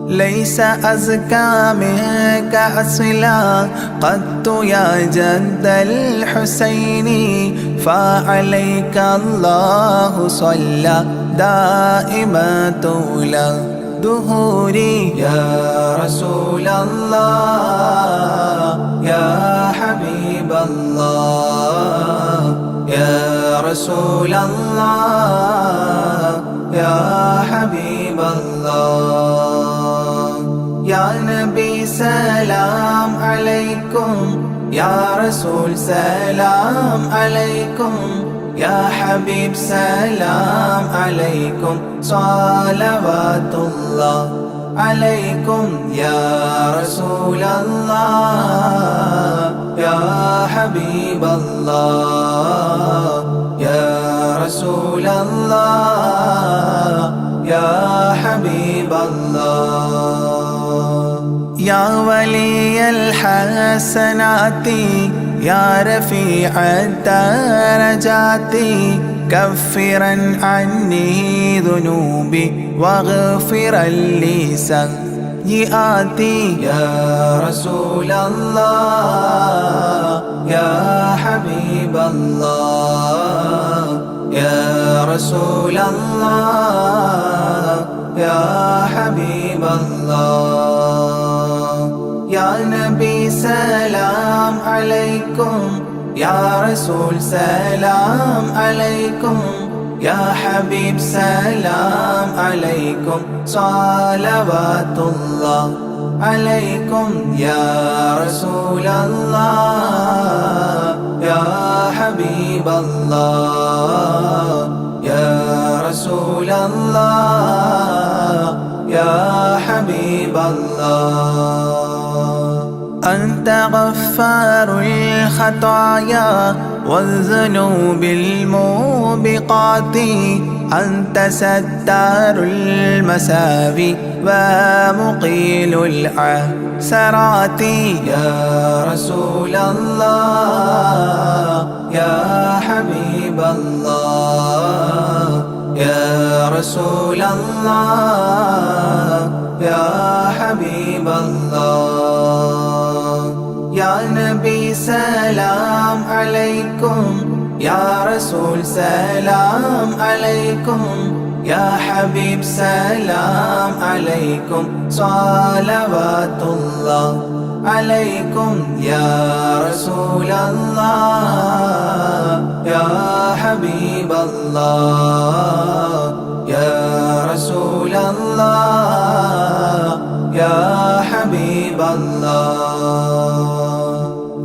ليس أزكى منك أصلا قدت يا جد الحسين فعليك الله صلى دائما طول دهوري يا رسول الله يا حبيب الله يا رسول الله يا حبيب الله يا نبي سلام عليكم يا رسول سلام عليكم يا حبيب سلام عليكم صلوات الله عليكم يا رسول الله يا حبيب الله يا رسول الله يا حبيب الله يا ولي الحسنات يا رفيع الدرجات كفرا عني ذنوبي واغفرا لي سيئاتي يا رسول الله يا حبيب الله يا رسول الله يا حبيب الله يا نبي سلام عليكم يا رسول سلام عليكم يا حبيب سلام عليكم صلوات الله عليكم يا رسول الله يا حبيب الله يا رسول الله يا حبيب الله أنت غفار الخطايا والذنوب الموبقات أنت ستار المساوي ومقيل العثرات يا رسول الله يا حبيب الله يا رسول الله يا حبيب الله يا نبي سلام عليكم يا رسول سلام عليكم يا حبيب سلام عليكم صلوات الله عليكم يا رسول الله يا حبيب الله يا رسول الله يا حبيب الله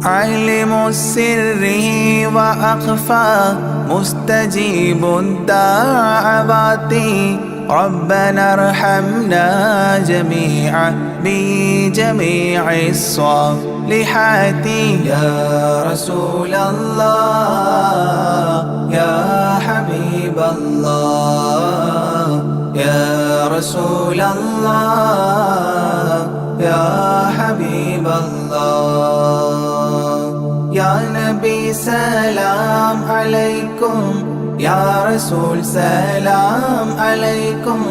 عالم السر وأخفى مستجيب الدعوات ربنا ارحمنا جميعا بجميع الصالحات يا رسول الله يا حبيب الله يا رسول الله يا حبيب الله يا نبي سلام عليكم يا رسول سلام عليكم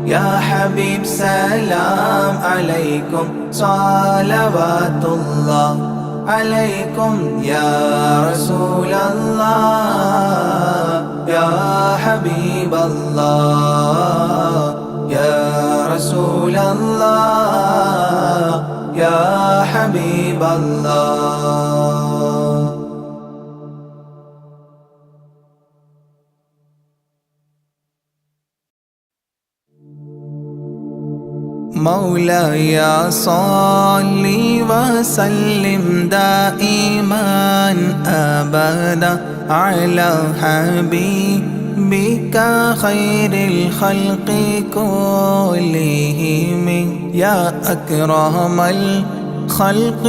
يا حبيب سلام عليكم صلوات الله عليكم يا رسول الله يا حبيب الله يا رسول الله يا حبيب الله مولاي صل وسلم دائما أبدا على حبيبك خير الخلق كلهم يا أكرم الخلق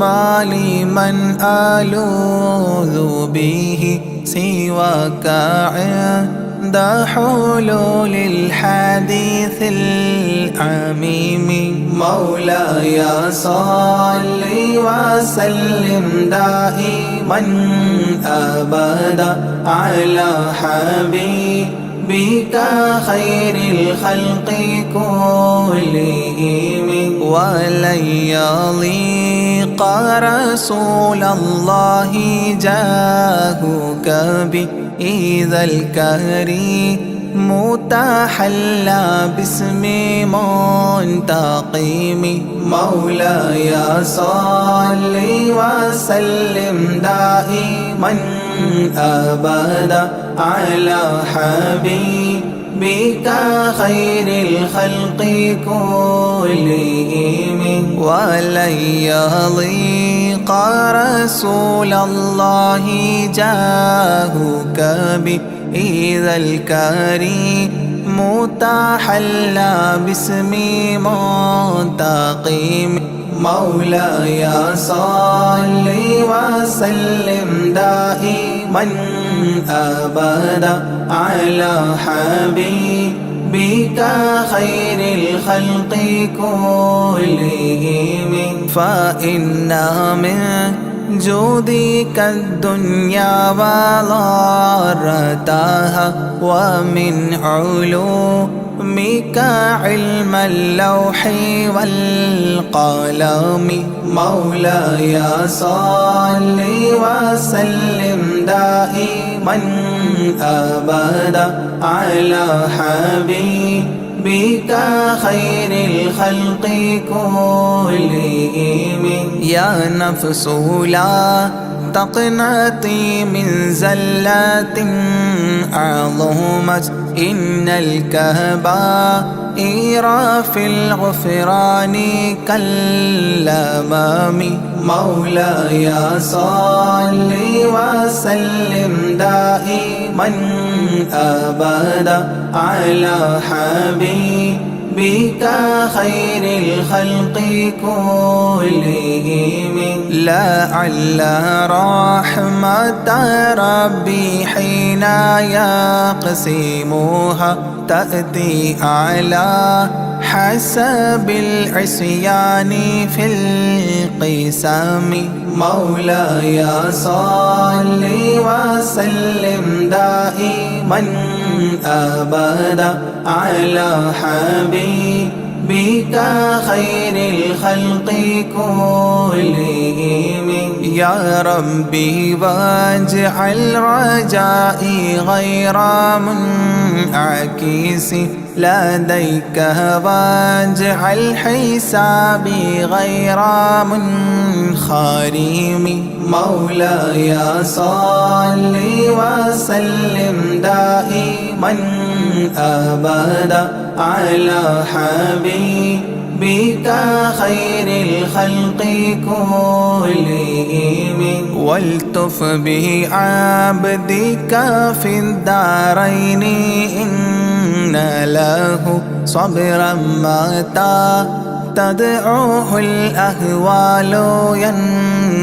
ولمن ألوذ به سواك عند حلول الحديث العميم مولاي صل وسلم دائما أبدا على حبيبك خير الخلق كلهم ولن يضيق رسول الله جاهك بإذا الكريم متحلى باسم منتقم مولاي صل وسلم دائما أبدا على حبيبك خير الخلق كلهم ولن يضيق رسول الله جاهك بإذا الكريم متحلى باسم منتقم مولاي صل وسلم دائما أبدا على حبيبك بك خير الخلق كلهم فإن من جودك الدنيا وضارتها ومن علومك علم اللوح والقلم مولاي صل وسلم دائما أبدا على حبيبك خير الخلق كلهم يا نفس لا تقنطي من زلات عظمت إن الكبائر في الغفران كالأمام مولاي صل وسلم دائما أبدا على حبيبك خير الخلق كلهم لعل رحمة ربي حين يقسمها تأتي على حسب العصيان في القسم مولاي صل وسلم دائما أبدا على حبيبك خير الخلق كلهم يا ربي واجعل رجائي غير منعكس لديك واجعل حسابي غير منخرم مولاي صل وسلم دائما أبدا على حبيبك خير الخلق كلهم والتف به عبدك في الدارين إن له صبرا متى تدعوه الأهوال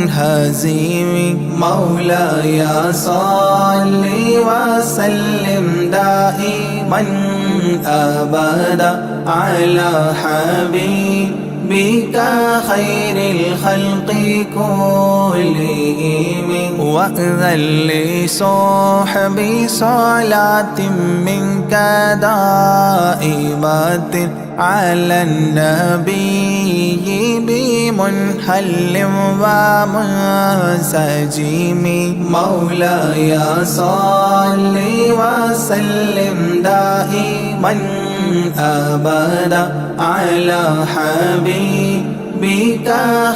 ينهزم مولاي صل وسلم دائما أبدا على حبيبك خير الخلق كلهم وأذن لصحبي صلاة منك دائمة على النبي بمنحل ومنسجم مولاي صل وسلم دائما أبدا على حبيبك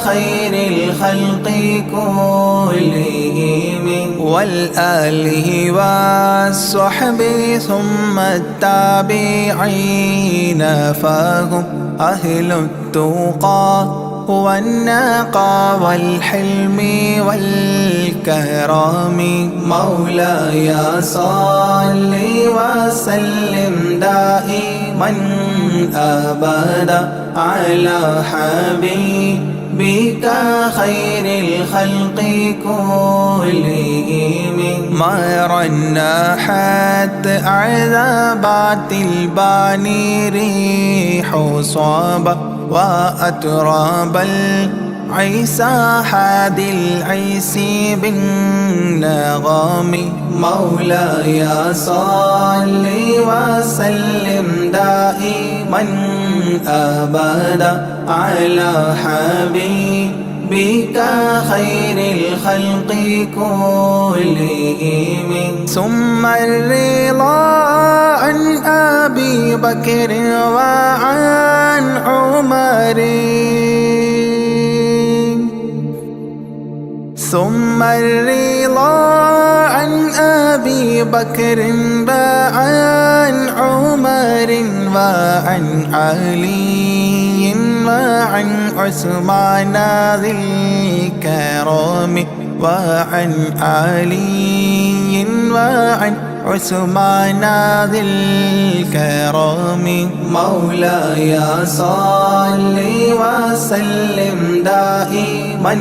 خير الخلق كلهم والآله والصحب ثم التابعين فهم أهل التقى والنقى والحلم والكرم مولاي صل وسلم دائما أبدا على حبيبك خير الخلق كلهم ما رنحت عذابات الباني ريح صابة وأتراب العيسى حاد العيس بالنغام مولاي صل وسلم دائما أبدا على حبيبك خير الخلق كلهم ثم الرضا عن أبي بكر وعن عمر ثم الرضا عن أبي بكر وعن عمر وعن علي وعن عثمان ذي الكرم وعن علي وعن عثمان ذي الكرم مولاي صل وسلم دائما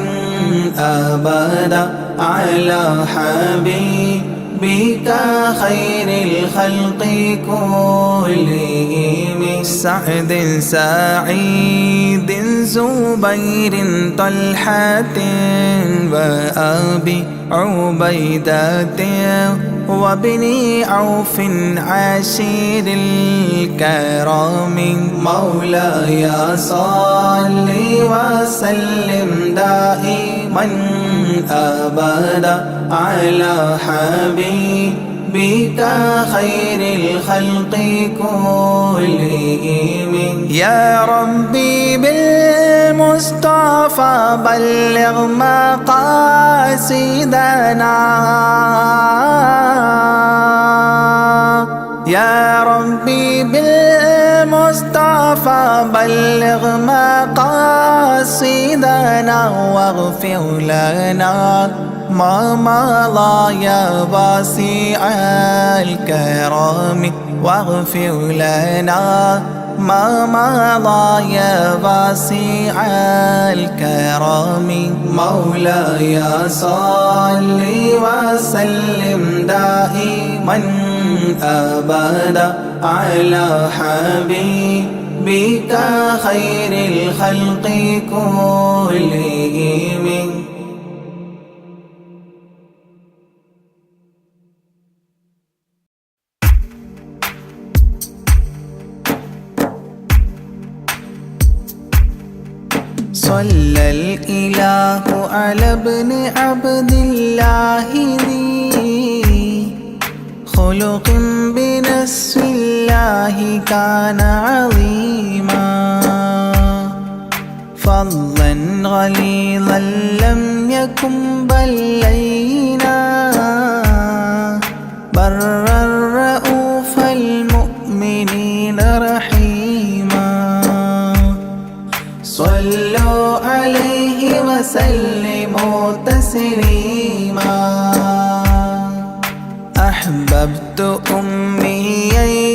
أبدا على حبيبك بك خير الخلق كلهم سعد سعيد زبير طلحة وأبي عبيدة وابن عوف عشير الكرام مولاي صل وسلم دائما أبدا على حبيبك خير الخلق كلهم يا ربي بالمصطفى بلغ مقاصدنا يا ربي بالمصطفى بلغ مقاصدنا واغفر لنا ما مضى يا واسع الكرم واغفر لنا ما مضى يا واسع الكرم مولاي صل وسلم دائما أبدا على حبيبك خير الخلق كلهم صلى الإله على ابن عبد الله ذي خلق بنص الله كان عظيما فضلا غليظا لم يكن بل لينا برا رؤوف المؤمنين رحيما صلوا عليه وسلموا تسليما أحببت أمي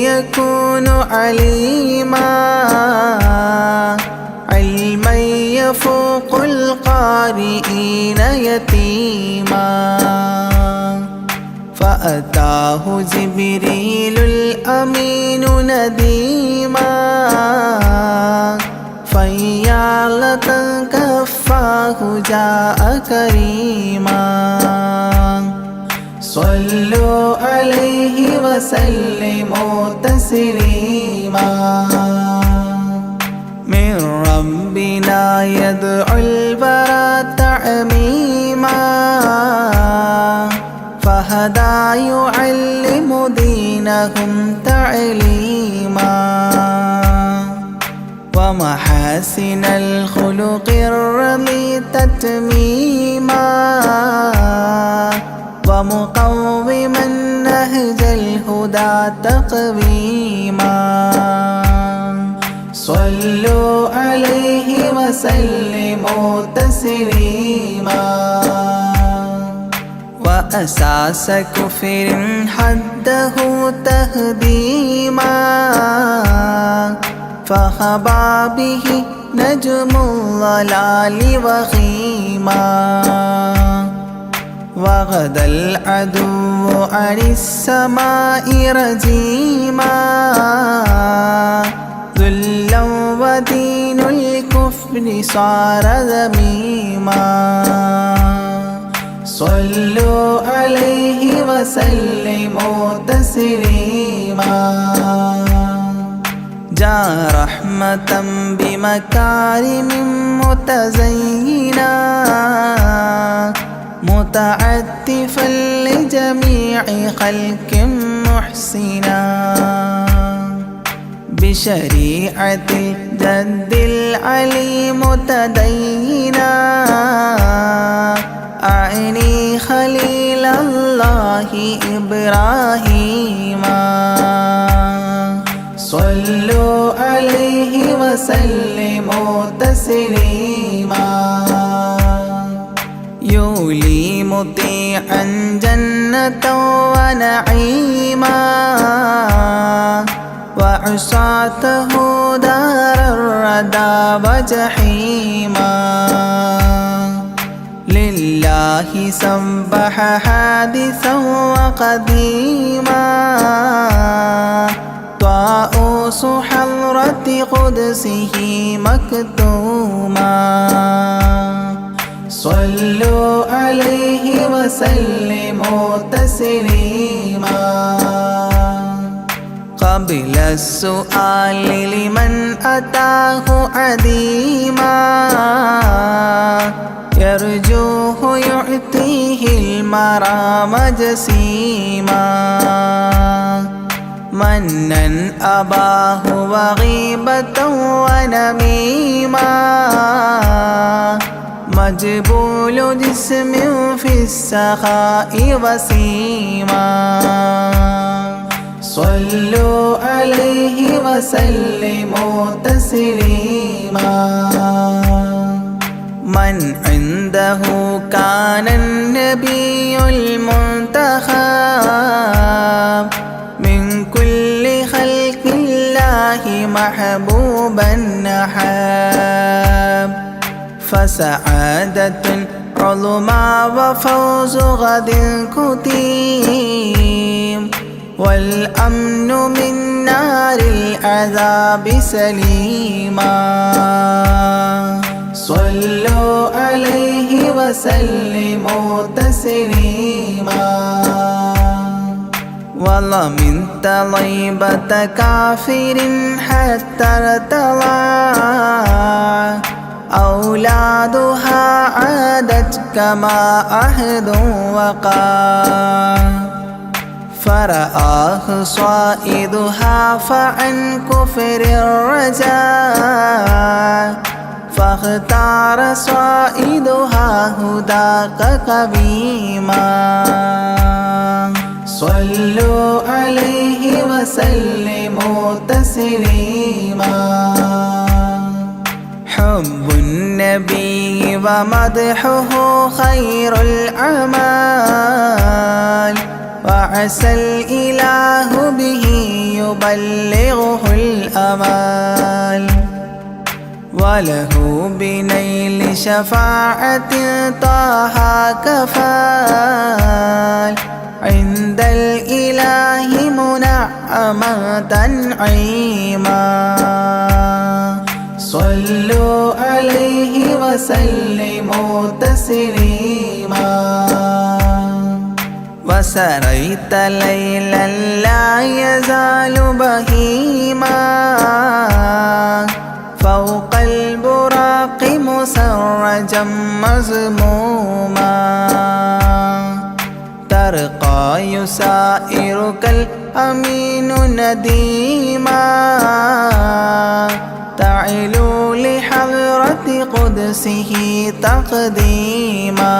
يكون عليما علما يفوق القارئين يتيما فأتاه جبريل الأمين نديما فيالة كفاه جاء كريما صلوا عليه وسلموا تسليما من ربنا يدعو البرى تعميما فهدى يعلم دينهم تعليما ومحاسن الخلق الرضي تتميما ومقوما نهج الهدى تقويما صلوا عليه وسلموا تسليما وأساس كفر حده تهديما فخبا به نجم الضلال وخيما وغدا العدو عن السماء رجيما ذلا ودين الكفر صار ذميما صلوا عليه وسلموا تسليما جاء رحمة بمكارم متزينا متعتفا لجميع خلق محسنا بشريعة الجد العلي متدينا أعني خليل الله إبراهيم صلوا عليه وسلموا تسليما يولي مطيعا جنة ونعيما وعصاته دار الردى وجحيما لله سبح حادثا وقديما طاؤوس حضرة قدسه مكتوما صلوا عليه وسلموا تسليما قبل السؤال لمن أتاه عديما يرجوه يعطيه المرام جسيما منا أباه وغيبة ونميما مجبول جسم في السخاء وسيما صلوا عليه وسلموا تسليما من عنده كان النبي المنتخب من كل خلق الله محبوبا نحب فسعادة عظمى وفوز غد كتيم والأمن من نار العذاب سليما صلوا عليه وسلموا تسليما ومن طيبة كافر حتى ارتضى أولادها عادت كما عهد وقع فرآه صائدها فعن كفر الرجاء فاختار صائدها هداك قويما صلوا عليه وسلموا تسليما حب النبي ومدحه خير الأعمال وعسى الإله به يبلغه الأمال وله بنيل شفاعة طه كفال عند الإله منعما تنعيما صلوا عليه وسلموا تسليما وسريت ليلا لا يزال بهيما فوق البراق مسرجا مزموما ترقى يسائرك الأمين نديما تعلو لحضرة قدسه تقديما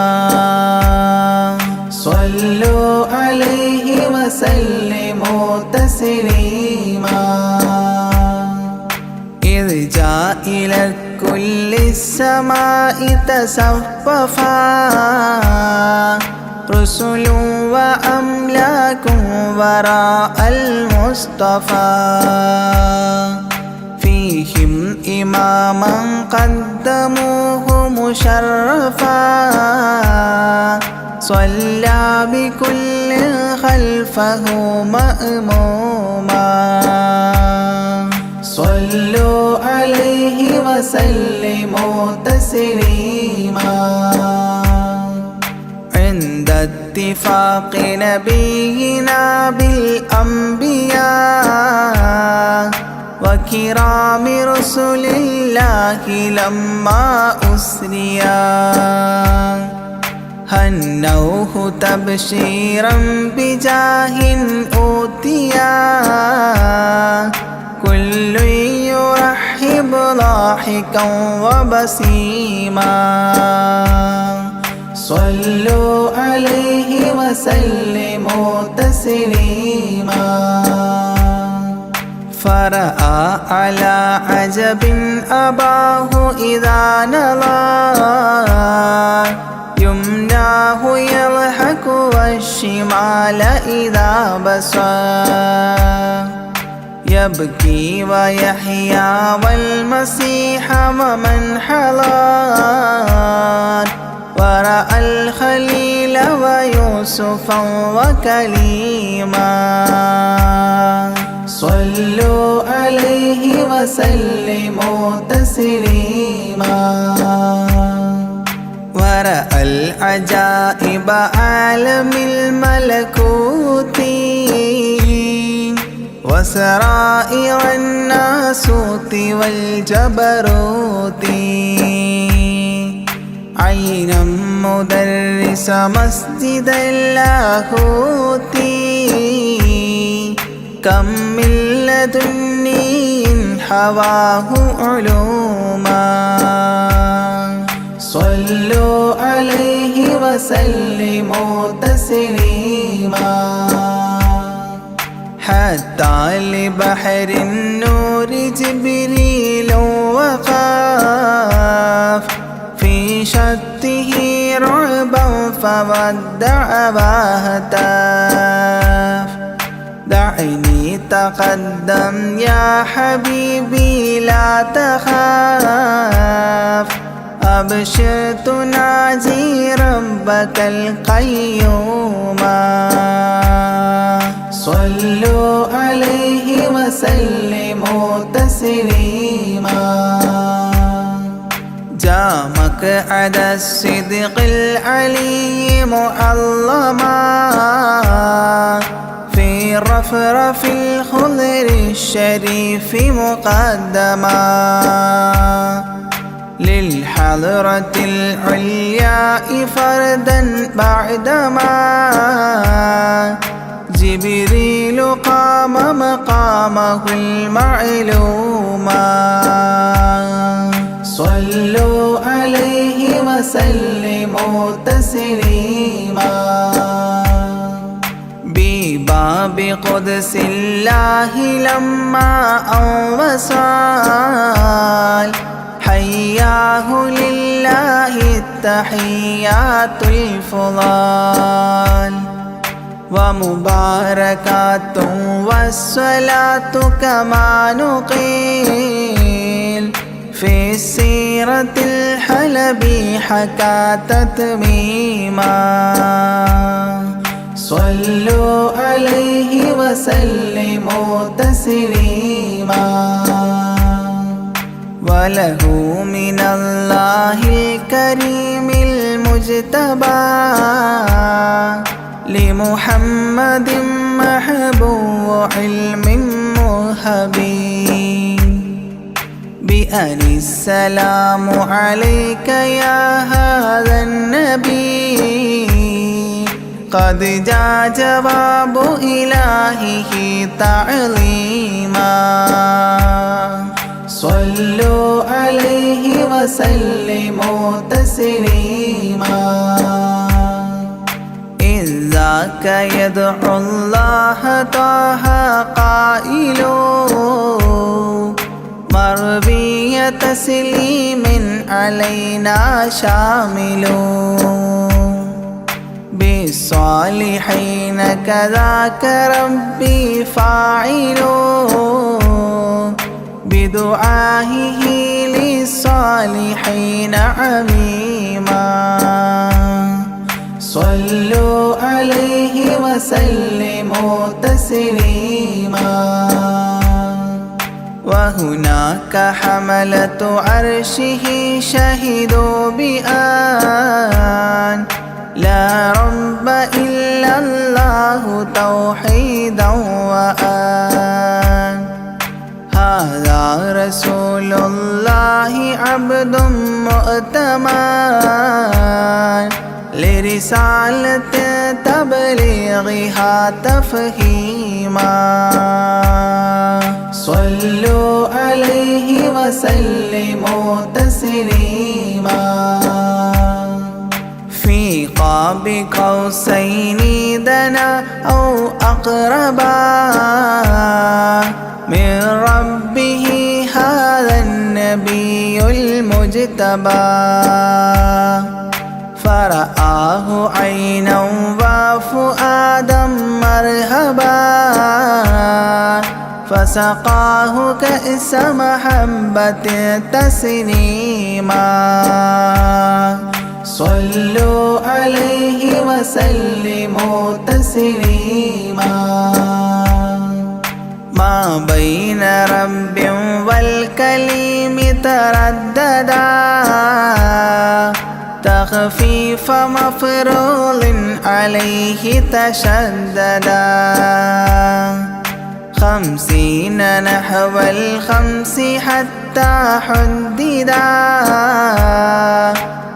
صلوا عليه وسلموا تسليما إذ جاء إلى كل السماء تصففا رسل وأملاك وراء المصطفى فيهم إماما قدموه مشرفا صلى بكل خلفه مأموما صلوا عليه وسلموا تسليما عند اتفاق نبينا بالأنبياء وكرام رسل الله لما أسريا هنوه تبشيرا بجاه أوتيا كل يرحب ضاحكا وبسيما صلوا عليه وسلموا تسليما فرأى على عجب أباه إذا نظى يمناه يضحك والشمال إذا بصى يبكي ويحيى والمسيح ومن حضر ورأى الخليل ويوسفا وكليما صلوا عليه وسلموا تسليما ورأى العجائب عالم الملكوت وسرائر الناسوت والجبروت عينا مدرس مسجد اللاهوت كم من لدني حواه علوما صلوا عليه وسلموا تسليما حتى لبحر النور جبريل وقاف في شته رعبا فودع وهتاف دعني تقدم يا حبيبي لا تخاف أبشر تناجي ربك القيوم صلوا عليه وسلموا تسليما جاء مقعد الصدق العلي معلما في رفرف الخضر الشريف مقدما للحضرة العليا فردا بعدما جبريل قام مقامه المعلوم صلوا عليه وسلموا تسليما بباب قدس الله لما أوصال حياه لله التحيات الفضال ومباركات والصلاة كما نقيل في السيرة الحلبي حكى تتميما صلوا عليه وسلموا تسليما وله من الله الكريم المجتبى لمحمد محبوب علم مهبي بأن السلام عليك يا هذا النبي قد جاء جواب إلهه تعظيما صلوا عليه وسلموا تسليما إذ ذاك يدعو الله طه قائل مربي تسليم علينا شامل بالصالحين كذاك ربي فاعل بدعائه للصالحين عميما صلوا عليه وسلموا تسليما وهناك حملة عرشه شهدوا بأن لا رب إلا الله توحيدا وأن هذا رسول الله عبد مؤتمن لرسالة تبليغها تفهيما صلوا عليه وسلموا تسليما في قاب قوسين دنا أو أقربا من ربه هذا النبي المجتبى فرآه عينا وفؤادا مرهبا فسقاه كأس محبة تسنيما صلوا عليه وسلموا تسليما ما بين رب والكليم ترددا تخفيف مفروض عليه تشددا 50 نحو الخمس حتى حددا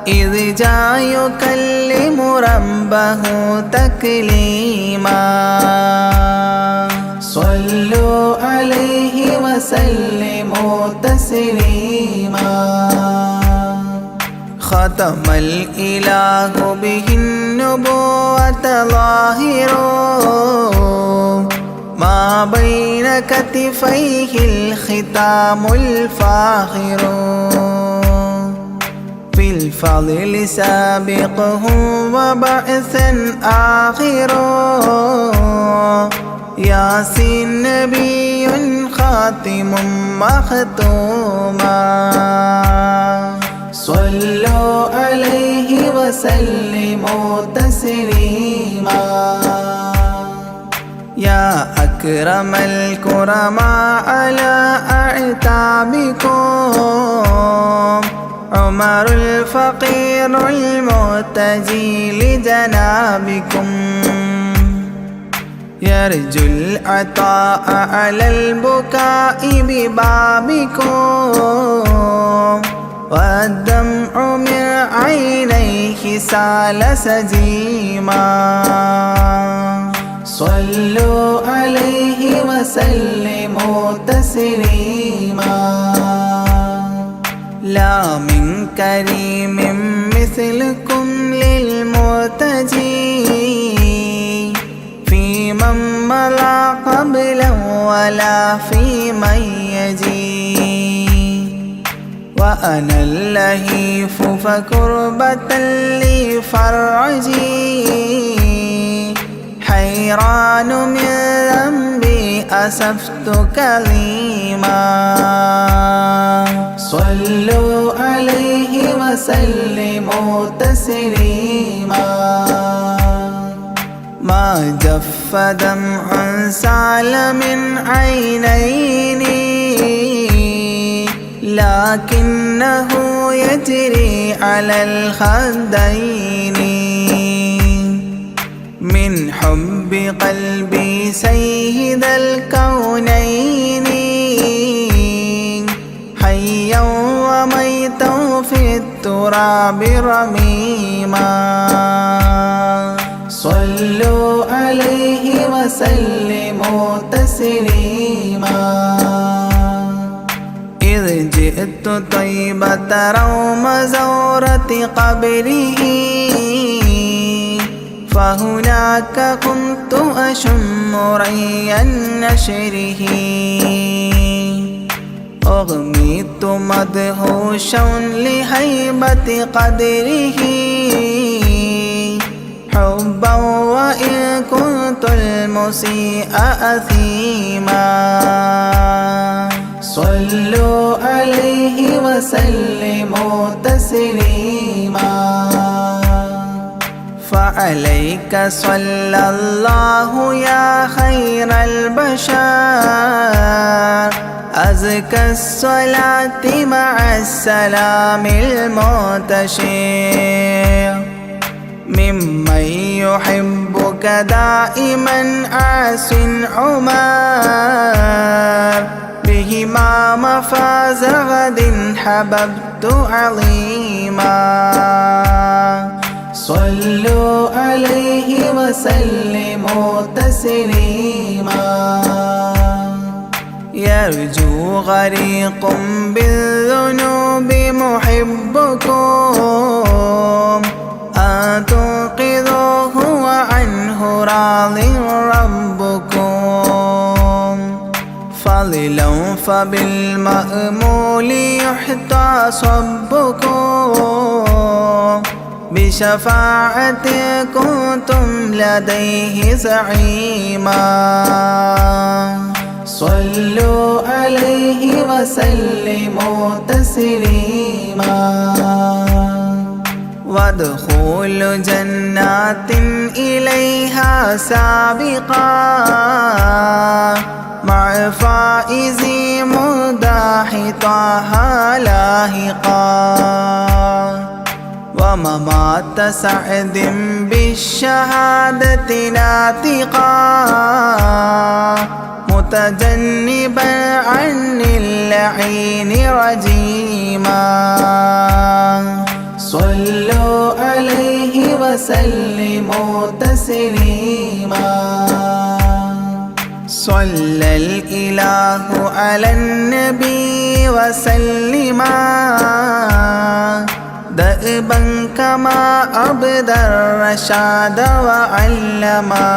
إذ جاء يكلم ربه تكليما صلوا عليه وسلموا تسليما ختم الإله به النبوة ظاهر ما بين كتفيه الختام الفاخر في الفضل سابقه وبعثا آخر ياسين نبي خاتم مختوما صلوا عليه وسلموا تسليما يا أكرم الكرماء على أعتابكم عمر الفقير المرتجي لجنابكم يرجو العطاء على البكاء ببابكم والدمع من عينيه سال سجيما صلوا عليه وسلموا تسليما لا من كريم مثلكم للمرتجي في من مضى قبلا ولا في من يجي وأنا اللهيف فكربة لي فرجي حيران من ذنبي أسفت كظيما صلوا عليه وسلموا تسليما ما جف دمع سال من عينيني لكنه يجري على الخدين من حب قلبي سيد الكونين حيا وميتا في التراب رميما صلوا عليه وسلموا تسليما إذ جئت طيبة روم زورة قبره فهناك كنت أشم ري نشره أغميت مدهوشا لهيبة قدره حبا وإن كنت المسيء أثيما صلوا عليه وسلموا تسليما فعليك صلى الله يا خير البشر أزكى الصلاة مع السلام المنتشر ممن يحبك دائما عاص عمر بهما مفاز غد حببت عظيما صلوا عليه وسلموا تسليما يرجو غريق بالذنوب محبكم أن تنقذوه وعنه راض ربكم فضلا فبالمأمول يحتى صبكم بشفاعة كنتم لديه زعيما صلوا عليه وسلموا تسليما ودخول جنات إليها سابقا مع فائز مداح طه لاحقا وممات سعد بالشهادة ناطقا متجنبا عن اللعين رجيما صلوا عليه وسلموا تسليما صلى الإله على النبي وسلما دأبا كما أبدى الرشاد وعلما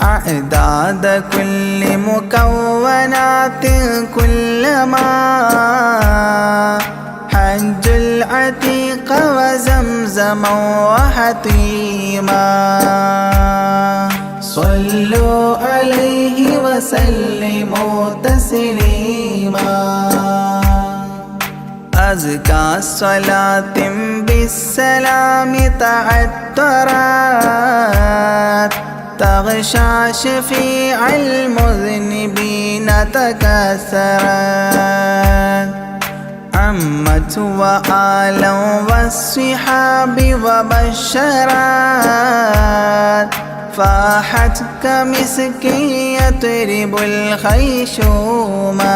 أعداد كل مكونات كلما حج العتيق وزمزما وحطيما صلوا عليه وسلموا تسليما أزكى الصلاة بالسلام تعترت تغشى شفيع المذنبين تكسرت عمت وآلا والصحاب وبشرت فاحت كمسك يطرب الخيشوما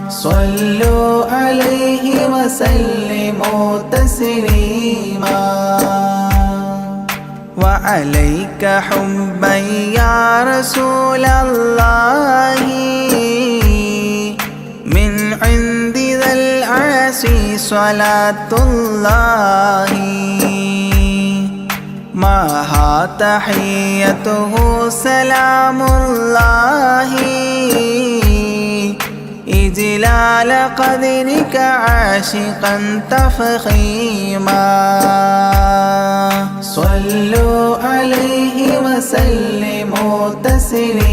صلوا عليه وسلموا تسليما وعليك حبا يا رسول الله من عند ذا العرش صلاة الله معها تحيته سلام الله إجلال قدرك عاشقا تفخيما صلوا عليه وسلموا تسليما